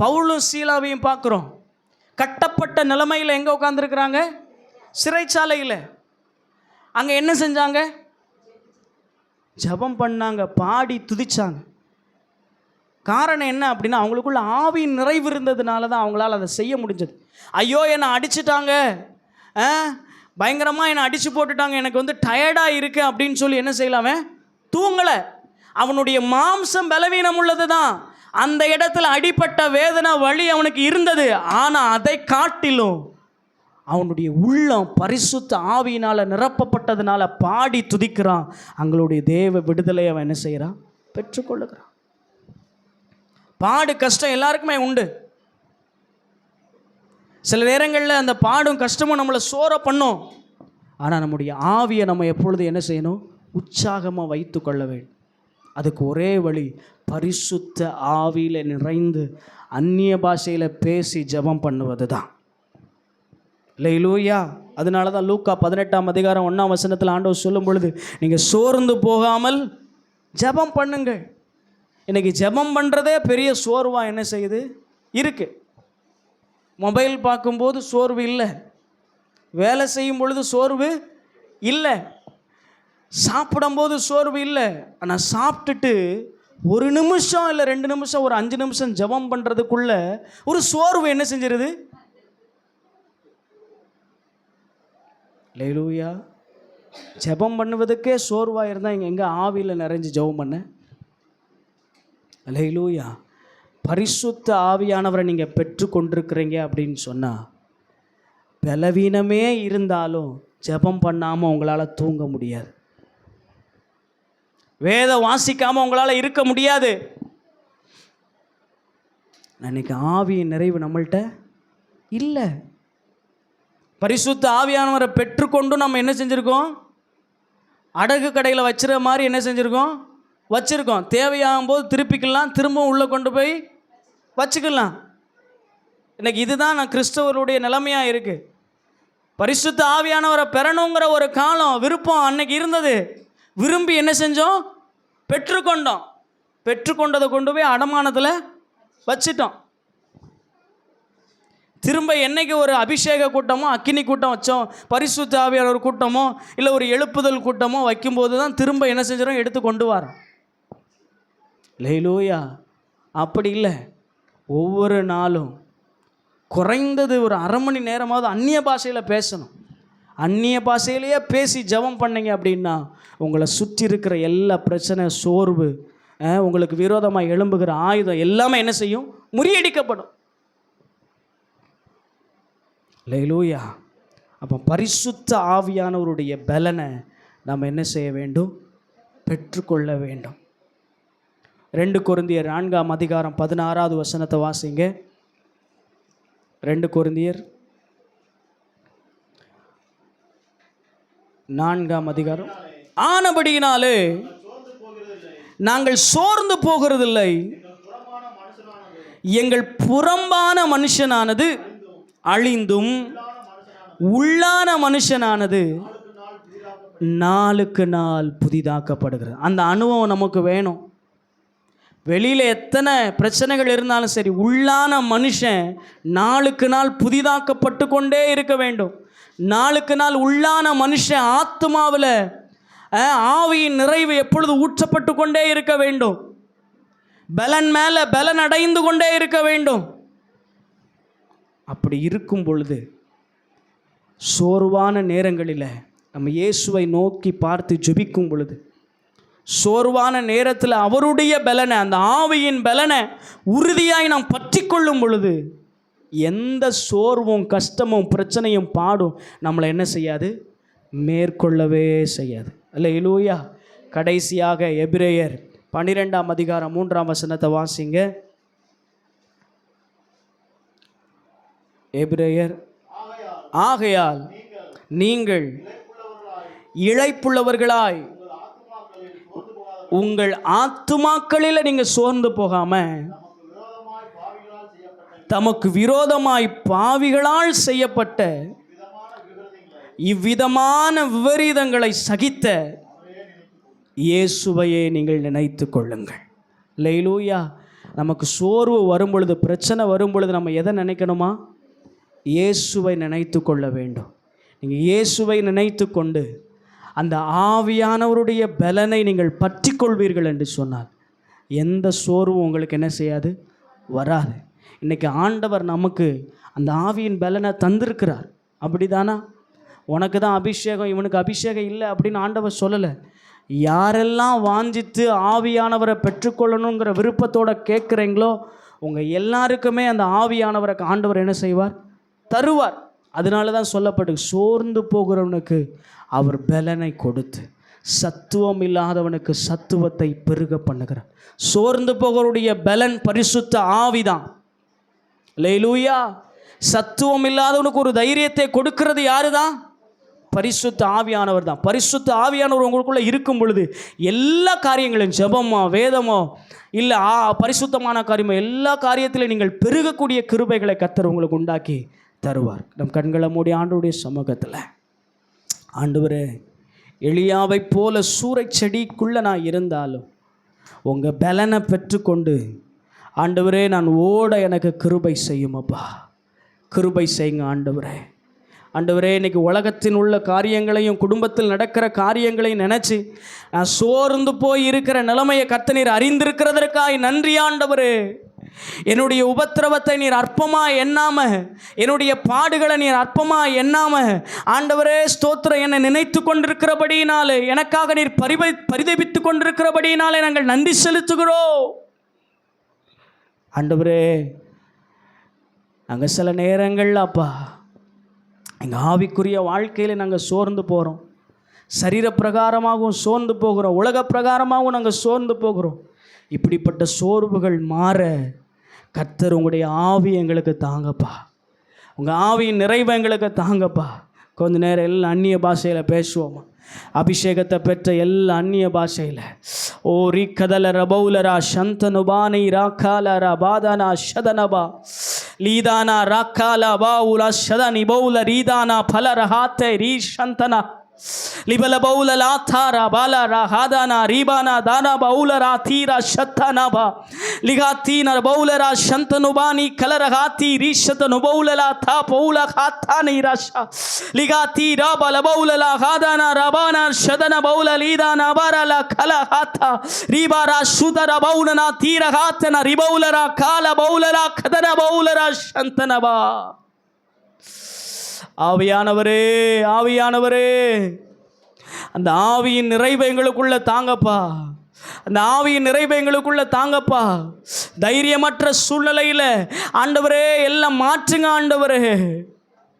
பவுலும் சீலாவையும் பார்க்குறோம். கட்டப்பட்ட நிலைமையில் எங்கே உட்காந்துருக்குறாங்க? சிறைச்சாலையில். அங்கே என்ன செஞ்சாங்க? ஜெபம் பண்ணாங்க, பாடி துதிச்சாங்க. காரணம் என்ன அப்படின்னா அவங்களுக்குள்ள ஆவியின் நிறைவு இருந்ததுனால தான் அவங்களால அதை செய்ய முடிஞ்சது. ஐயோ என்னை அடிச்சிட்டாங்க, பயங்கரமாக என்னை அடித்து போட்டுட்டாங்க, எனக்கு வந்து டயர்டாக இருக்கு அப்படின்னு சொல்லி என்ன செய்யலாமே? தூங்கலை. அவனுடைய மாம்சம் பலவீனம் உள்ளது தான். அந்த இடத்துல அடிப்பட்ட வேதனை வலி அவனுக்கு இருந்தது. ஆனால் அதை காட்டிலும் அவனுடைய உள்ளம் பரிசுத்த ஆவியினால் நிரப்பப்பட்டதுனால பாடி துதிக்கிறான். அவங்களுடைய தேவ விடுதலை அவன் என்ன செய்கிறான்? பெற்றுக்கொள்ளுகிறான். பாடு கஷ்டம் எல்லாருக்குமே உண்டு. சில நேரங்களில் அந்த பாடும் கஷ்டமும் நம்மளை சோர பண்ணும். ஆனால் நம்முடைய ஆவியை நம்ம எப்பொழுது என்ன செய்யணும்? உற்சாகமாக வைத்து கொள்ள வேண்டும். அதுக்கு ஒரே வழி பரிசுத்த ஆவியில் நிறைந்து அந்நிய பாஷையில் பேசி ஜெபம் பண்ணுவது தான். அல்லேலூயா. அதனால தான் லூக்கா 18ஆம் அதிகாரம் 1ஆம் வசனத்தில் ஆண்டவர் சொல்லும் பொழுது, நீங்கள் சோர்ந்து போகாமல் ஜெபம் பண்ணுங்கள். இன்றைக்கி ஜெபம் பண்ணுறதே பெரிய சோர்வாக என்ன செய்யுது? இருக்குது. மொபைல் பார்க்கும்போது சோர்வு இல்லை, வேலை செய்யும் பொழுது சோர்வு இல்லை, சாப்பிடும்போது சோர்வு இல்லை. ஆனால் சாப்பிட்டுட்டு 1 நிமிஷம் இல்லை 2 நிமிஷம், ஒரு 5 நிமிஷம் ஜெபம் பண்ணுறதுக்குள்ள ஒரு சோர்வு என்ன செஞ்சிருது? அல்லேலூயா. ஜெபம் பண்ணுவதுக்கே சோர்வாக இருந்தால் இங்கே எங்கே ஆவியில் நிறைஞ்சு ஜெபம் பண்ண? அல்லேலூயா. பரிசுத்த ஆவியானவரை நீங்கள் பெற்று கொண்டிருக்கிறீங்க அப்படின்னு சொன்னால் பலவீனமே இருந்தாலும் ஜெபம் பண்ணாமல் உங்களால் தூங்க முடியாது. வேத வாசிக்காமல் உங்களால் இருக்க முடியாது. அன்னைக்கு ஆவியின் நிறைவு நம்மள்கிட்ட இல்லை. பரிசுத்த ஆவியானவரை பெற்றுக்கொண்டு நம்ம என்ன செஞ்சுருக்கோம்? அடகு கடையில் வச்சுற மாதிரி என்ன செஞ்சுருக்கோம்? வச்சுருக்கோம். தேவையாகும் போது திருப்பிக்கலாம், திரும்பவும் உள்ளே கொண்டு போய் வச்சுக்கலாம். இன்னைக்கு இதுதான் நான் கிறிஸ்தவருடைய நிலைமையாக இருக்குது. பரிசுத்த ஆவியானவரை பெறணுங்கிற ஒரு காலம், விருப்பம் அன்னைக்கு இருந்தது. விரும்பி என்ன செஞ்சோம்? பெற்றுக்கொண்டோம். பெற்றுக்கொண்டதை கொண்டு போய் அடமானத்தில் வச்சிட்டோம். திரும்ப என்னைக்கு ஒரு அபிஷேக கூட்டமோ அக்கினி கூட்டம் வச்சோம், பரிசுத்த ஆவியானவர் கூட்டமோ இல்லை ஒரு எழுப்புதல் கூட்டமோ வைக்கும்போது தான் திரும்ப என்ன செஞ்சிடும்? எடுத்து கொண்டு வரோம். அல்லேலூயா. அப்படி இல்லை, ஒவ்வொரு நாளும் குறைந்தது ஒரு 1/2 மணி நேரமாவது அந்நிய பாஷையில் பேசணும். அந்நிய பாஷையிலேயே பேசி ஜெபம் பண்ணீங்க அப்படின்னா உங்களை சுற்றி இருக்கிற எல்லா பிரச்சனை, சோர்வு, உங்களுக்கு விரோதமாக எழும்புகிற ஆயுதம் எல்லாமே என்ன செய்யும்? முறியடிக்கப்படும். அல்லேலூயா. அப்போ பரிசுத்த ஆவியானவருடைய பலனை நாம் என்ன செய்ய வேண்டும்? பெற்றுக்கொள்ள வேண்டும். 2 கொரிந்தியர் 4ஆம் அதிகாரம் 16வது வசனத்தை வாசிங்க. 2 கொரிந்தியர் 4ஆம் அதிகாரம். ஆனபடியினாலே நாங்கள் சோர்ந்து போகிறதில்லை, எங்கள் புறம்பான மனுஷனானது அழிந்தும் உள்ளான மனுஷனானது நாளுக்கு நாள் புதிதாக்கப்படுகிறது. அந்த அனுபவம் நமக்கு வேணும். வெளியில் எத்தனை பிரச்சனைகள் இருந்தாலும் சரி, உள்ளான மனுஷன் நாளுக்கு நாள் புதிதாக்கப்பட்டு கொண்டே இருக்க வேண்டும். நாளுக்கு நாள் உள்ளான மனுஷன் ஆத்மாவில் ஆவியின் நிறைவு எப்பொழுது ஊற்றப்பட்டு கொண்டே இருக்க வேண்டும். பலன் மேலே பலன் அடைந்து கொண்டே இருக்க வேண்டும். அப்படி இருக்கும் பொழுது சோர்வான நேரங்களில் நம்ம இயேசுவை நோக்கி பார்த்து ஜெபிக்கும் பொழுது, சோர்வான நேரத்தில் அவருடைய பலனை, அந்த ஆவியின் பலனை உறுதியாய் நாம் பற்றி கொள்ளும் பொழுது எந்த சோர்வும் கஷ்டமும் பிரச்சனையும் பாடும் நம்மளை என்ன செய்யாது, மேற்கொள்ளவே செய்யாது. அல்லேலூயா. கடைசியாக எபிரேயர் 12ஆம் அதிகாரம் 3ஆம் வசனத்தை வாசிங்க. எபிரேயர், ஆகையால் நீங்கள் இளைப்புள்ளவர்களாய் உங்கள் ஆத்துமாக்களில் நீங்கள் சோர்ந்து போகாம, தமக்கு விரோதமாய் பாவிகளால் செய்யப்பட்ட இவ்விதமான விபரீதங்களை சகித்த இயேசுவையே நீங்கள் நினைத்து கொள்ளுங்கள். அல்லேலூயா. நமக்கு சோர்வு வரும் பொழுது, பிரச்சனை வரும் பொழுது நம்ம எதை நினைக்கணுமா? இயேசுவை நினைத்து கொள்ள வேண்டும். நீங்கள் இயேசுவை நினைத்து கொண்டு அந்த ஆவியானவருடைய பலனை நீங்கள் பற்றி கொள்வீர்கள் என்று சொன்னால் எந்த சோர்வும் உங்களுக்கு என்ன செய்யாது, வராது. இன்றைக்கி ஆண்டவர் நமக்கு அந்த ஆவியின் பலனை தந்திருக்கிறார். அப்படிதானா? உனக்கு தான் அபிஷேகம், இவனுக்கு அபிஷேகம் இல்லை அப்படின்னு ஆண்டவர் சொல்லலை. யாரெல்லாம் வாஞ்சித்து ஆவியானவரை பெற்றுக்கொள்ளணுங்கிற விருப்பத்தோடு கேட்குறீங்களோ உங்கள் எல்லாருக்குமே அந்த ஆவியானவரை ஆண்டவர் என்ன செய்வார், தருவார். அதனால தான் சொல்லப்பட்டு, சோர்ந்து போகிறவனுக்கு அவர் பலனை கொடுத்து சத்துவம் இல்லாதவனுக்கு சத்துவத்தை பெருக பண்ணுகிறார். சோர்ந்து போகிறவருடைய பலன் பரிசுத்த ஆவிதான். அல்லேலூயா. சத்துவம் இல்லாதவனுக்கு ஒரு தைரியத்தை கொடுக்கிறது யாரு தான்? பரிசுத்த ஆவியானவர் தான். பரிசுத்த ஆவியானவர் உங்களுக்குள்ளே இருக்கும் பொழுது எல்லா காரியங்களும், ஜெபமோ வேதமோ இல்லை பரிசுத்தமான காரியமோ, எல்லா காரியத்திலும் நீங்கள் பெருகக்கூடிய கிருபைகளை கர்த்தர் உங்களுக்கு உண்டாக்கி தருவார். நம் கண்களை மூடி ஆண்டவருடைய சமூகத்தில், ஆண்டவரே, எலியாவை போல சூறைச் செடிக்குள்ளே நான் இருந்தாலும் உங்கள் பலனை பெற்றுக்கொண்டு ஆண்டவரே நான் ஓட எனக்கு கிருபை செய்யுமப்பா. கிருபை செய்யுங்க ஆண்டவரே. ஆண்டவரே, இன்றைக்கி உலகத்தின் உள்ள காரியங்களையும் குடும்பத்தில் நடக்கிற காரியங்களையும் நினச்சி நான் சோர்ந்து போய் இருக்கிற நிலைமையை கர்த்தர் நீர் அறிந்திருக்கிறதற்காய் நன்றி ஆண்டவரே. என்னுடைய உபத்திரவத்தை நீர் அற்பமாக எண்ணாம, என்னுடைய பாடுகளை நீர் அற்பமாக எண்ணாம ஆண்டவரே ஸ்தோத்திரம், என்னை நினைத்து கொண்டிருக்கிறபடியினாலே, எனக்காக நீர் பரிதபித்து கொண்டிருக்கிறபடியினாலே நாங்கள் நன்றி செலுத்துகிறோம் ஆண்டவரே. நாங்கள் சில நேரங்களில் அப்பா எங்கள் ஆவிக்குரிய வாழ்க்கையில் நாங்கள் சோர்ந்து போகிறோம். சரீர பிரகாரமாகவும் சோர்ந்து போகிறோம், உலக பிரகாரமாகவும் நாங்கள் சோர்ந்து போகிறோம். இப்படிப்பட்ட சோர்வுகள் மாற கர்த்தர் உங்களுடைய ஆவி எங்களுக்கு தாங்கப்பா. உங்கள் ஆவியின் நிறைவு எங்களுக்கு தாங்கப்பா. கொஞ்ச நேரம் எல்லாம் அந்நிய பாஷையில் பேசுவோமா? அபிஷேகத்தை பெற்ற எல்லா அந்நிய பாஷையில் ஓ ரீ கதல ரபௌலரா சந்தனுபானை ராக்காலரா பாதானா ஷதனபா லீதானா ராக்காலா பாவுலா ஷதனி பௌல ரீதானா பலரஹாத்தை ரீ சந்தனா லிபல பௌல லாத்தாரா பாலரா ஹாதானா ரீபானா தானா பௌலரா தீரா ஷத்தனபா லிகாத்தீன பௌலரா சந்தனுபானி கலரஹாத்தி ரீஷதனு பௌலலா தா பௌல ஹாத்தானி ராஷா லிகாத்தி ராபல பௌலலா ஹாதானா ரபானா ஷதன பௌல லீதானா பாரலா கலஹாத்தா ரீபாரா சுதர பௌலனா தீரஹாத்தன ரிபௌலரா கால பௌலரா கதன பௌலரா சந்தனபா. ஆவியானவரே, ஆவியானவரே, அந்த ஆவியின் நிறைவை எங்களுக்குள்ள தாங்கப்பா. அந்த ஆவியின் நிறைவை எங்களுக்குள்ள தாங்கப்பா. தைரியமற்ற சூழ்நிலையில் ஆண்டவரே எல்லாம் மாற்றுங்க ஆண்டவரே.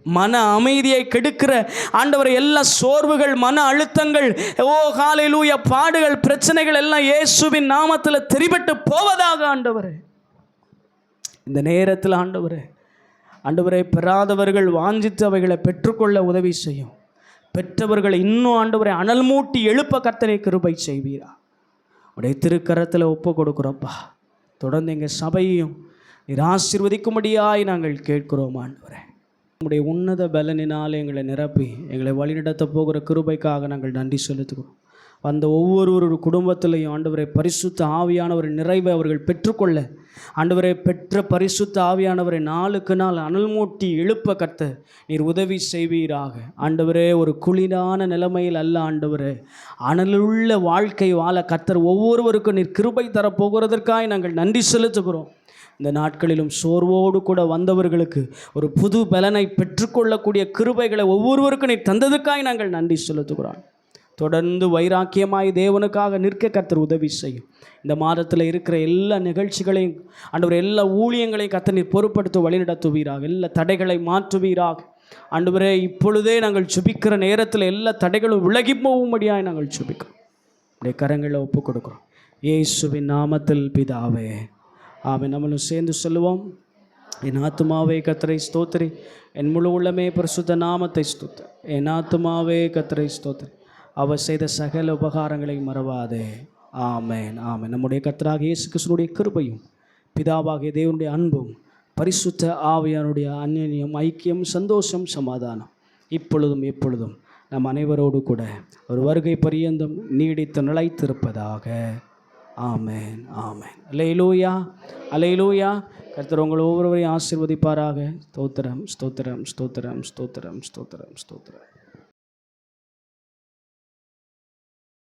மன அமைதியை கெடுக்கிற ஆண்டவரே எல்லா சோர்வுகள், மன அழுத்தங்கள், ஓ ஹல்லேலூயா, பாடுகள், பிரச்சனைகள் எல்லாம் இயேசுவின் நாமத்தில் தெரிபட்டு போவதாக ஆண்டவரே. இந்த நேரத்தில் ஆண்டவரே, ஆண்டவரே, பெறாதவர்கள் வாஞ்சித்து அவைகளை பெற்றுக்கொள்ள உதவி செய்யும். பெற்றவர்களை இன்னும் ஆண்டவரை அனல் மூட்டி எழுப்ப கர்த்தரை கிருபை செய்வீரா. உடைய திருக்கரத்தில் ஒப்பு கொடுக்குறோப்பா. தொடர்ந்து எங்கள் சபையையும் நீர் ஆசீர்வதிக்கும்படியாய் நாங்கள் கேட்கிறோம் ஆண்டவரே. உம்முடைய உன்னத பலனினால் எங்களை நிரப்பி எங்களை வழிநடத்த போகிற கிருபைக்காக நாங்கள் நன்றி செலுத்துகிறோம். அந்த ஒவ்வொரு குடும்பத்திலையும் ஆண்டவரை பரிசுத்த ஆவியானவர் நிறைவை அவர்கள் பெற்றுக்கொள்ள, ஆண்டவரை பெற்ற பரிசுத்த ஆவியானவரை நாளுக்கு நாள் அனல் மூட்டி எழுப்ப கர்த்தர் நீர் உதவி செய்வீராக. ஆண்டவரே, ஒரு குளிரான நிலைமையில் அல்ல ஆண்டவரே, அனலுள்ள வாழ்க்கை வாழ கர்த்தர் ஒவ்வொருவருக்கும் நீர் கிருபை தரப்போகிறதற்காக நாங்கள் நன்றி செலுத்துகிறோம். இந்த நாட்களிலும் சோர்வோடு கூட வந்தவர்களுக்கு ஒரு புது பலனை பெற்றுக்கொள்ளக்கூடிய கிருபைகளை ஒவ்வொருவருக்கும் நீர் தந்ததுக்காக நாங்கள் நன்றி செலுத்துகிறோம். தொடர்ந்து வைராக்கியமாய் தேவனுக்காக நிற்க கர்த்தர் உதவி செய்யும். இந்த மாதத்தில் இருக்கிற எல்லா நிகழ்ச்சிகளையும் ஆண்டவர், எல்லா ஊழியங்களையும் கர்த்தர் நீர் பொறுப்படுத்த வழிநடத்துவீராக. எல்லா தடைகளை மாற்றுவீராக. ஆண்டவரே, இப்பொழுதே நாங்கள் சுபிக்கிற நேரத்தில் எல்லா தடைகளும் விலகி போகும்படியாக நாங்கள் சுபிக்கிறோம். அப்படியே கரங்களை ஒப்புக் கொடுக்குறோம். இயேசுவின் நாமத்தில் பிதாவே, ஆமென். நம்மளும் சேர்ந்து சொல்லுவோம். என் ஆத்துமாவே கர்த்தரை ஸ்தோத்திரி, என் முழு உள்ளமே பரிசுத்த நாமத்தை ஸ்தோத்திரி. என் ஆத்துமாவே கர்த்தரை ஸ்தோத்திரி, அவர் செய்த சகல உபகாரங்களை மறவாதே. ஆமென், ஆமென். நம்முடைய கர்த்தராகிய இயேசு கிறிஸ்துவினுடைய கிருபையும் பிதாவாகிய தேவனுடைய அன்பும் பரிசுத்த ஆவியானுடைய அந்யோன்யம், ஐக்கியம், சந்தோஷம், சமாதானம் இப்பொழுதும் எப்பொழுதும் நம் அனைவரோடு கூட ஒரு வருகை பரியந்தம் நீடித்து நிலைத்திருப்பதாக. ஆமென், ஆமென். அல்லேலூயா, அல்லேலூயா. கர்த்தர் உங்கள் ஒவ்வொருவரையும் ஆசீர்வதிப்பாராக. ஸ்தோத்திரம், ஸ்தோத்திரம், ஸ்தோத்திரம், ஸ்தோத்திரம், ஸ்தோத்திரம், ஸ்தோத்திரம்.